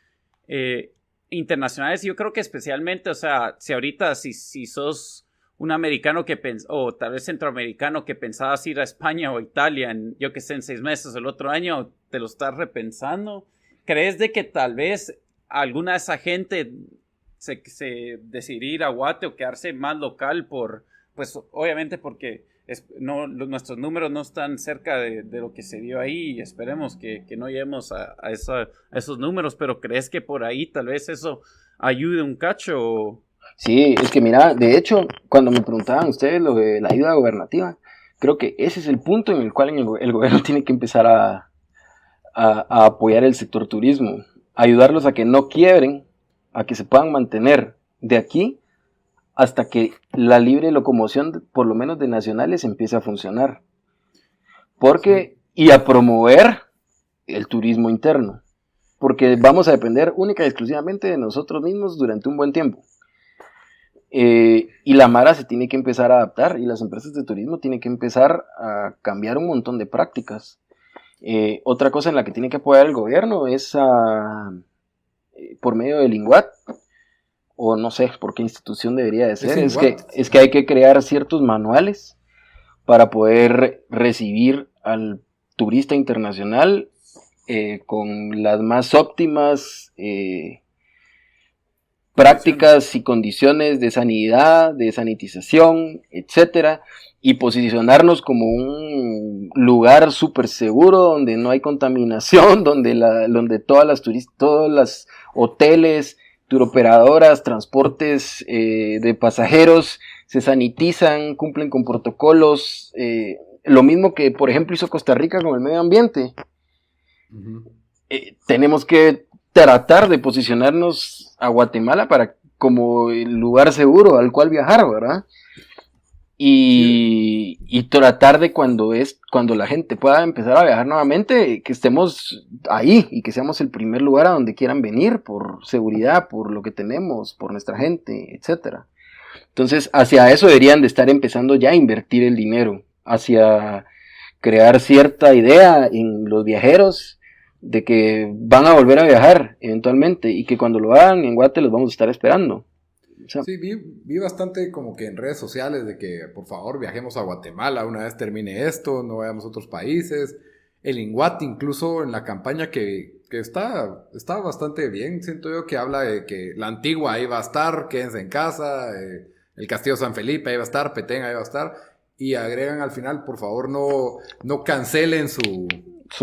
internacionales, yo creo que especialmente, o sea, si ahorita, si sos un americano o tal vez centroamericano que pensabas ir a España o Italia en 6 meses el otro año, te lo estás repensando. ¿Crees de que tal vez alguna de esa gente se decidiría ir a Guate o quedarse más local pues obviamente porque nuestros números no están cerca de lo que se dio ahí, y esperemos que no lleguemos a esos números, pero ¿crees que por ahí tal vez eso ayude un cacho? Sí, es que mira, de hecho, cuando me preguntaban ustedes lo de la ayuda gobernativa, creo que ese es el punto en el cual el gobierno tiene que empezar a apoyar el sector turismo, ayudarlos a que no quiebren, a que se puedan mantener de aquí hasta que la libre locomoción, por lo menos de nacionales, empiece a funcionar. Y a promover el turismo interno, porque vamos a depender única y exclusivamente de nosotros mismos durante un buen tiempo. Y la mara se tiene que empezar a adaptar, y las empresas de turismo tienen que empezar a cambiar un montón de prácticas. Otra cosa en la que tiene que apoyar el gobierno es por medio del INGUAT, o no sé por qué institución debería de ser, es que hay que crear ciertos manuales para poder recibir al turista internacional con las más óptimas prácticas y condiciones de sanidad, de sanitización, etcétera, y posicionarnos como un lugar súper seguro donde no hay contaminación, donde todos los hoteles, turoperadoras, transportes de pasajeros se sanitizan, cumplen con protocolos, lo mismo que por ejemplo hizo Costa Rica con el medio ambiente. Tenemos que tratar de posicionarnos a Guatemala como el lugar seguro al cual viajar, ¿verdad? Y tratar de cuando la gente pueda empezar a viajar nuevamente, que estemos ahí y que seamos el primer lugar a donde quieran venir por seguridad, por lo que tenemos, por nuestra gente, etcétera. Entonces, hacia eso deberían de estar empezando ya a invertir el dinero, hacia crear cierta idea en los viajeros de que van a volver a viajar eventualmente y que cuando lo hagan en Guate los vamos a estar esperando. O sea, sí, vi bastante como que en redes sociales de que por favor viajemos a Guatemala una vez termine esto, no vayamos a otros países. El INGUAT incluso en la campaña que está bastante bien, siento yo, que habla de que la Antigua ahí va a estar, quédense en casa, el Castillo San Felipe ahí va a estar, Petén ahí va a estar, y agregan al final, por favor no cancelen su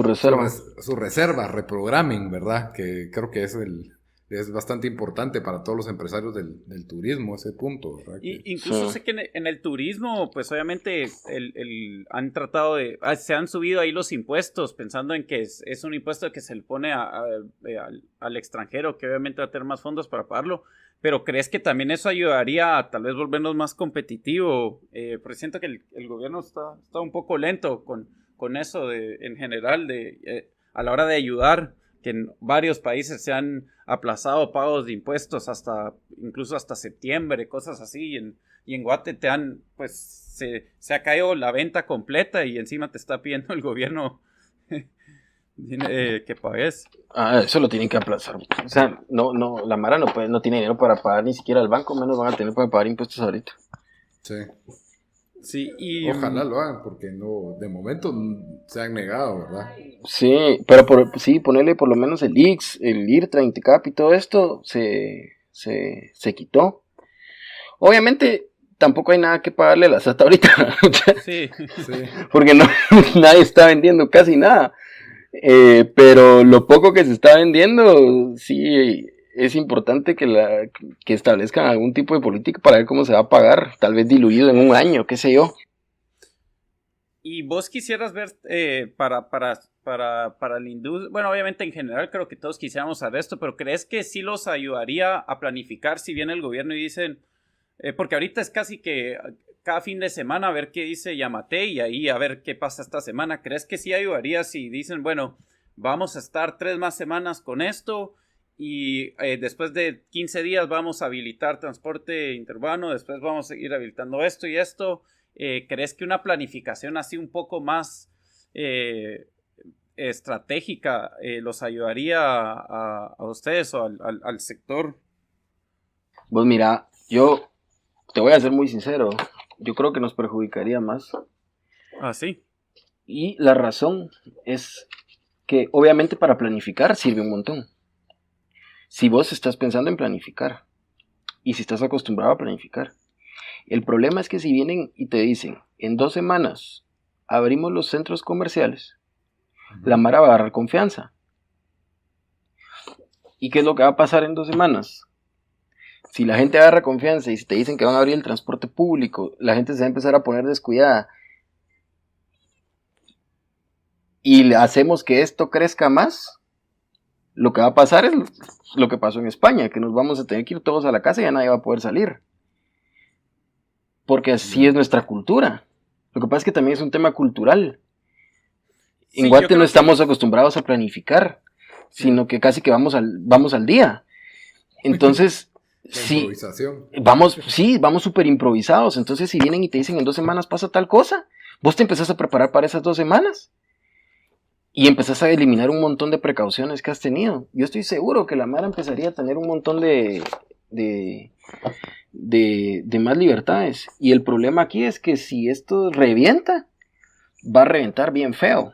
reserva, reprogramen, ¿verdad? Que creo que es bastante importante para todos los empresarios del turismo, ese punto, ¿verdad? Incluso sé que en el turismo, pues obviamente han tratado se han subido ahí los impuestos, pensando en que es un impuesto que se le pone al extranjero, que obviamente va a tener más fondos para pagarlo, pero ¿crees que también eso ayudaría a tal vez volvernos más competitivo? Porque siento que el gobierno está un poco lento con eso en general, a la hora de ayudar, que en varios países se han aplazado pagos de impuestos incluso hasta septiembre, cosas así, y en Guate se ha caído la venta completa y encima te está pidiendo el gobierno que pagues. Eso lo tienen que aplazar. O sea, la Mara no tiene dinero para pagar ni siquiera al banco, menos van a tener para pagar impuestos ahorita. Sí. Sí, ojalá lo hagan, porque no, de momento se han negado, ¿verdad? Sí, pero ponerle por lo menos el IX, el IRTRA, Inticap y todo esto se quitó. Obviamente tampoco hay nada que pagarle a la SAT ahorita. Sí. Porque nadie está vendiendo casi nada. Pero lo poco que se está vendiendo, sí es importante que establezcan algún tipo de política para ver cómo se va a pagar, tal vez diluido en un año, qué sé yo. ¿Y vos quisieras ver para la industria? Bueno, obviamente en general creo que todos quisiéramos saber esto, pero ¿crees que sí los ayudaría a planificar si viene el gobierno y dicen, porque ahorita es casi que cada fin de semana a ver qué dice Yamatei y ahí a ver qué pasa esta semana? ¿Crees que sí ayudaría si dicen, bueno, vamos a estar 3 más semanas con esto y después de 15 días vamos a habilitar transporte interurbano, después vamos a seguir habilitando esto y esto? ¿Crees que una planificación así un poco más estratégica los ayudaría a ustedes o al sector? Pues mira, yo te voy a ser muy sincero, yo creo que nos perjudicaría más. Ah, sí. Y la razón es que obviamente para planificar sirve un montón. Si vos estás pensando en planificar y si estás acostumbrado a planificar, el problema es que si vienen y te dicen, en 2 semanas abrimos los centros comerciales, la Mara va a agarrar confianza. ¿Y qué es lo que va a pasar en 2 semanas? Si la gente agarra confianza y si te dicen que van a abrir el transporte público, la gente se va a empezar a poner descuidada. Y hacemos que esto crezca más, lo que va a pasar es lo que pasó en España, que nos vamos a tener que ir todos a la casa y ya nadie va a poder salir. Porque así es nuestra cultura. Lo que pasa es que también es un tema cultural. En Guate no estamos acostumbrados a planificar, sino que casi que vamos al día. Entonces, vamos súper improvisados. Entonces, si vienen y te dicen en 2 semanas pasa tal cosa, vos te empezás a preparar para esas 2 semanas. Y empezás a eliminar un montón de precauciones que has tenido. Yo estoy seguro que la Mara empezaría a tener un montón de de más libertades. Y el problema aquí es que si esto revienta, va a reventar bien feo.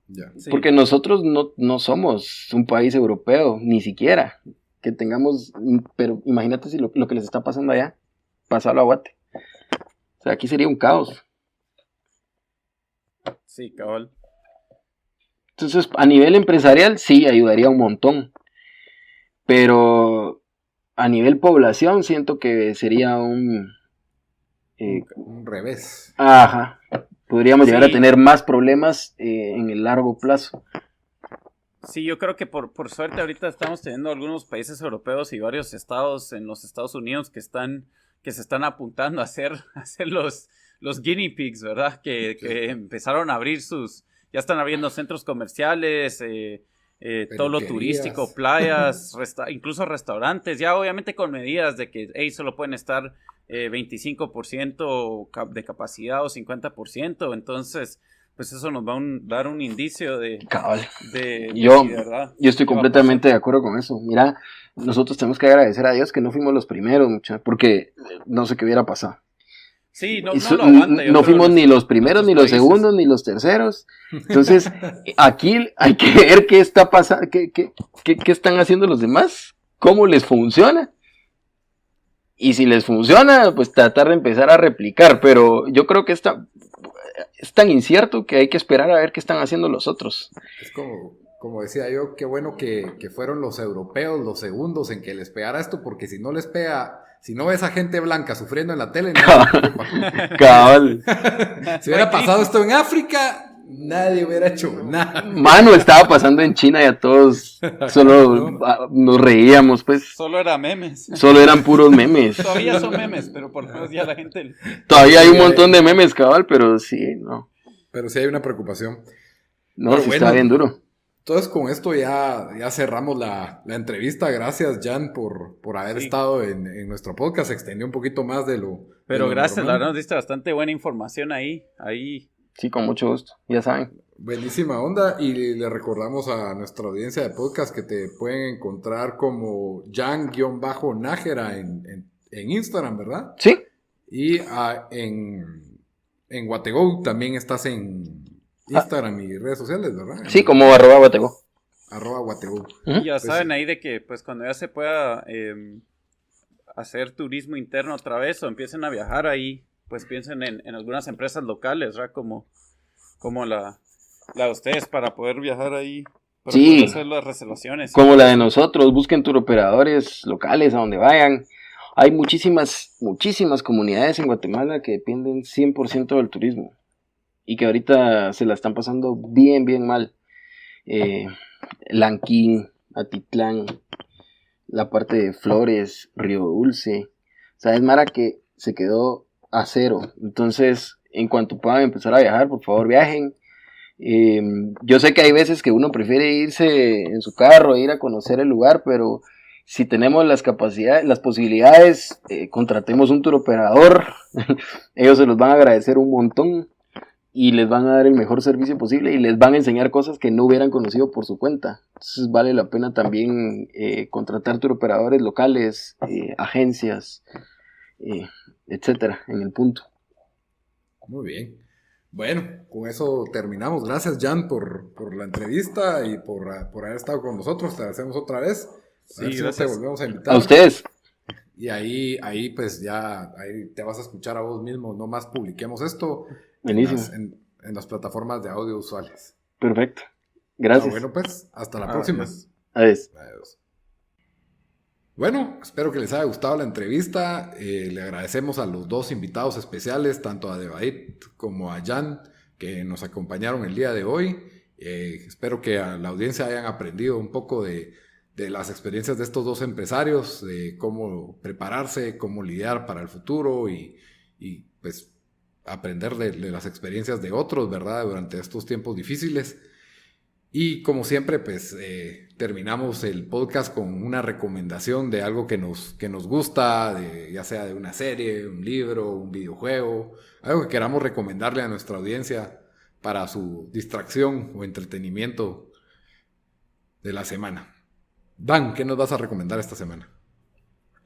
Ya. Sí. Porque nosotros no somos un país europeo, ni siquiera que tengamos, pero imagínate si lo que les está pasando allá, pasarlo a Guate. O sea, aquí sería un caos. Sí, cabal. Entonces, a nivel empresarial, sí, ayudaría un montón. Pero a nivel población, siento que sería un... Un revés. ajá. Podríamos llegar a Sí. tener más problemas en el largo plazo. Sí, yo creo que por suerte ahorita estamos teniendo algunos países europeos y varios estados en los Estados Unidos que se están apuntando a hacer los guinea pigs, ¿verdad? Que empezaron a abrir ya están abriendo centros comerciales, todo lo Peluquerías. turístico, playas, incluso restaurantes, ya obviamente con medidas de que solo pueden estar 25% de capacidad o 50%, entonces pues eso nos va a dar un indicio de Cabal. si de verdad Yo estoy qué va a completamente pasar. de acuerdo con eso. Mira, nosotros tenemos que agradecer a Dios que no fuimos los primeros, porque no sé qué hubiera pasado. Sí, no Eso, lo aguanta. Yo no creo, fuimos ni los primeros, ni los países. segundos, ni los terceros. Entonces, aquí hay que ver qué está pasando, qué están haciendo los demás, cómo les funciona. Y si les funciona, pues tratar de empezar a replicar. Pero yo creo que es tan incierto que hay que esperar a ver qué están haciendo los otros. Es como decía yo, qué bueno que fueron los europeos los segundos en que les pegara esto, porque si no les pega, si no ves a gente blanca sufriendo en la tele, Cabal. si hubiera pasado esto en África, nadie hubiera hecho nada. Mano, estaba pasando en China y a todos solo nos reíamos, pues. Solo era memes. Solo eran puros memes. Todavía son memes, pero por lo menos ya la gente... Todavía hay un montón de memes, cabal, pero sí, no. Pero sí hay una preocupación. No, Pero sí bueno, está bien duro. Entonces con esto ya cerramos la entrevista. Gracias, Jan, por haber estado en nuestro podcast. Se extendió un poquito más de lo... Pero de lo gracias, la normal. verdad nos diste bastante buena información ahí. Sí, con mucho gusto, ya saben. Buenísima onda, y le recordamos a nuestra audiencia de podcast que te pueden encontrar como Jan-Nájera en Instagram, ¿verdad? Sí, Y en Guategou también estás en Instagram y redes sociales, ¿verdad? sí, como @Guategou. @Guategou. Y ya Pues saben sí. ahí de que pues cuando ya se pueda hacer turismo interno otra vez o empiecen a viajar ahí, pues piensen en algunas empresas locales, ¿verdad? Como la de ustedes para poder viajar ahí, para Sí. poder hacer las reservaciones. Como la de nosotros, busquen turoperadores locales a donde vayan. Hay muchísimas comunidades en Guatemala que dependen 100% del turismo y que ahorita se la están pasando bien, bien mal. Lanquín, Atitlán, la parte de Flores, Río Dulce. O sea, es Mara que se quedó a cero. Entonces, en cuanto puedan empezar a viajar, por favor viajen. Yo sé que hay veces que uno prefiere irse en su carro, ir a conocer el lugar, pero si tenemos las capacidades, las posibilidades, contratemos un turoperador. Ellos se los van a agradecer un montón y les van a dar el mejor servicio posible y les van a enseñar cosas que no hubieran conocido por su cuenta. Entonces vale la pena también contratar turoperadores locales, agencias, etcétera, en el punto. Muy bien. Bueno, con eso terminamos. Gracias, Jan, por la entrevista y por haber estado con nosotros. Te agradecemos otra vez. A ver si no te volvemos a invitar. A ustedes. Y ahí pues ya ahí te vas a escuchar a vos mismo. No más publiquemos esto Buenísimo. en las plataformas de audio usuales. Perfecto. Gracias. Bueno, pues, hasta la próxima. Adiós. Adiós. Bueno, espero que les haya gustado la entrevista. Le agradecemos a los dos invitados especiales, tanto a Debaid como a Jan, que nos acompañaron el día de hoy. Espero que a la audiencia hayan aprendido un poco de las experiencias de estos dos empresarios, de cómo prepararse, cómo lidiar para el futuro y pues aprender de las experiencias de otros, ¿verdad? Durante estos tiempos difíciles. Y como siempre, pues terminamos el podcast con una recomendación de algo que nos gusta, ya sea de una serie, un libro, un videojuego, algo que queramos recomendarle a nuestra audiencia para su distracción o entretenimiento de la semana. Dan, ¿qué nos vas a recomendar esta semana?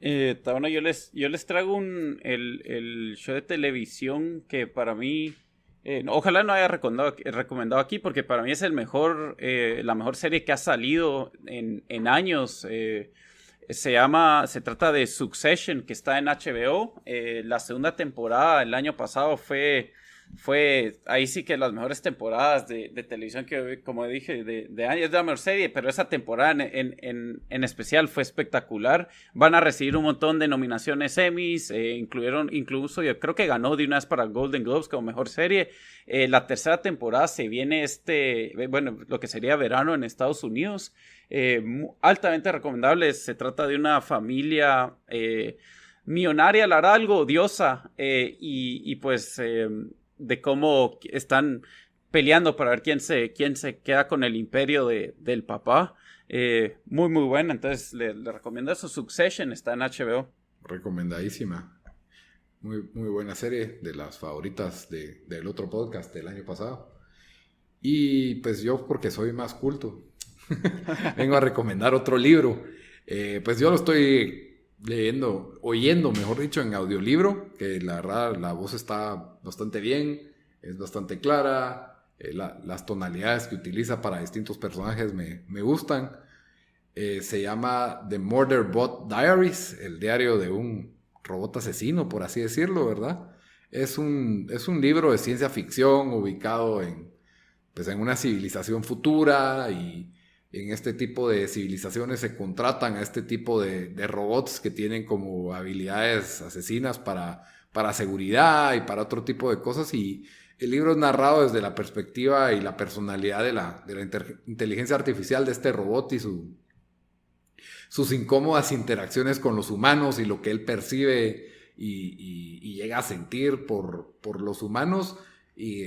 Bueno, yo les traigo el show de televisión que para mí, ojalá no haya recomendado aquí, porque para mí es la mejor serie que ha salido en años. Se trata de Succession, que está en HBO. La segunda temporada el año pasado fue ahí sí que las mejores temporadas de televisión que, como dije, de años, es la mejor serie, pero esa temporada en especial fue espectacular. Van a recibir un montón de nominaciones Emmys, incluso yo creo que ganó de una vez para Golden Globes como mejor serie. La tercera temporada se viene lo que sería verano en Estados Unidos. Altamente recomendable. Se trata de una familia millonaria, la verdad, algo odiosa, y pues de cómo están peleando para ver quién se queda con el imperio del papá. Muy muy buena, entonces le recomiendo eso. Succession está en HBO. Recomendadísima. Muy, muy buena serie, de las favoritas del otro podcast del año pasado. Y pues yo, porque soy más culto, vengo a recomendar otro libro. Pues yo lo estoy oyendo, mejor dicho, en audiolibro, que la verdad la voz está bastante bien, es bastante clara, las tonalidades que utiliza para distintos personajes me gustan. Se llama The Murderbot Diaries, el diario de un robot asesino, por así decirlo, ¿verdad? Es un libro de ciencia ficción ubicado en una civilización futura, y en este tipo de civilizaciones se contratan a este tipo de robots que tienen como habilidades asesinas para seguridad y para otro tipo de cosas, y el libro es narrado desde la perspectiva y la personalidad de la inteligencia artificial de este robot y sus incómodas interacciones con los humanos y lo que él percibe y llega a sentir por los humanos, y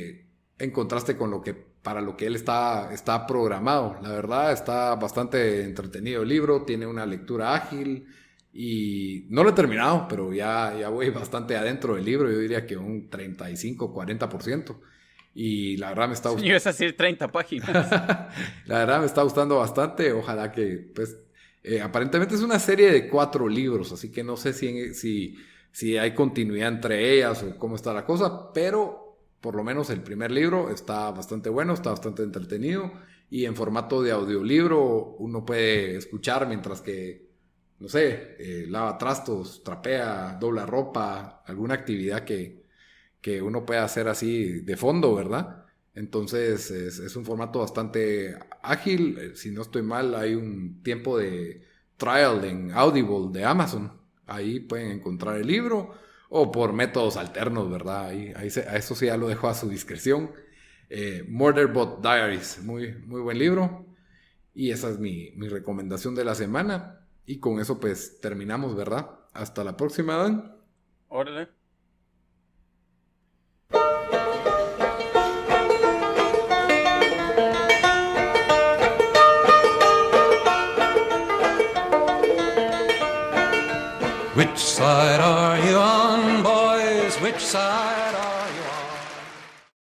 en contraste con para lo que él está programado. La verdad, está bastante entretenido el libro, tiene una lectura ágil, y no lo he terminado, pero ya voy bastante adentro del libro. Yo diría que un 35-40%, y la verdad me está gustando. Yo es decir 30 páginas. La verdad me está gustando bastante. Ojalá que, pues, aparentemente es una serie de 4 libros, así que no sé si hay continuidad entre ellas o cómo está la cosa, pero por lo menos el primer libro está bastante bueno, está bastante entretenido, y en formato de audiolibro uno puede escuchar mientras que, no sé, lava trastos, trapea, dobla ropa, alguna actividad que uno pueda hacer así de fondo, ¿verdad? Entonces es un formato bastante ágil. Si no estoy mal, hay un tiempo de trial en Audible de Amazon. Ahí pueden encontrar el libro, o por métodos alternos, ¿verdad? A eso sí ya lo dejo a su discreción. Murderbot Diaries, muy, muy buen libro. Y esa es mi recomendación de la semana. Y con eso pues terminamos, ¿verdad? Hasta la próxima, Dan. Órale. Which side are you on, boys? Which side are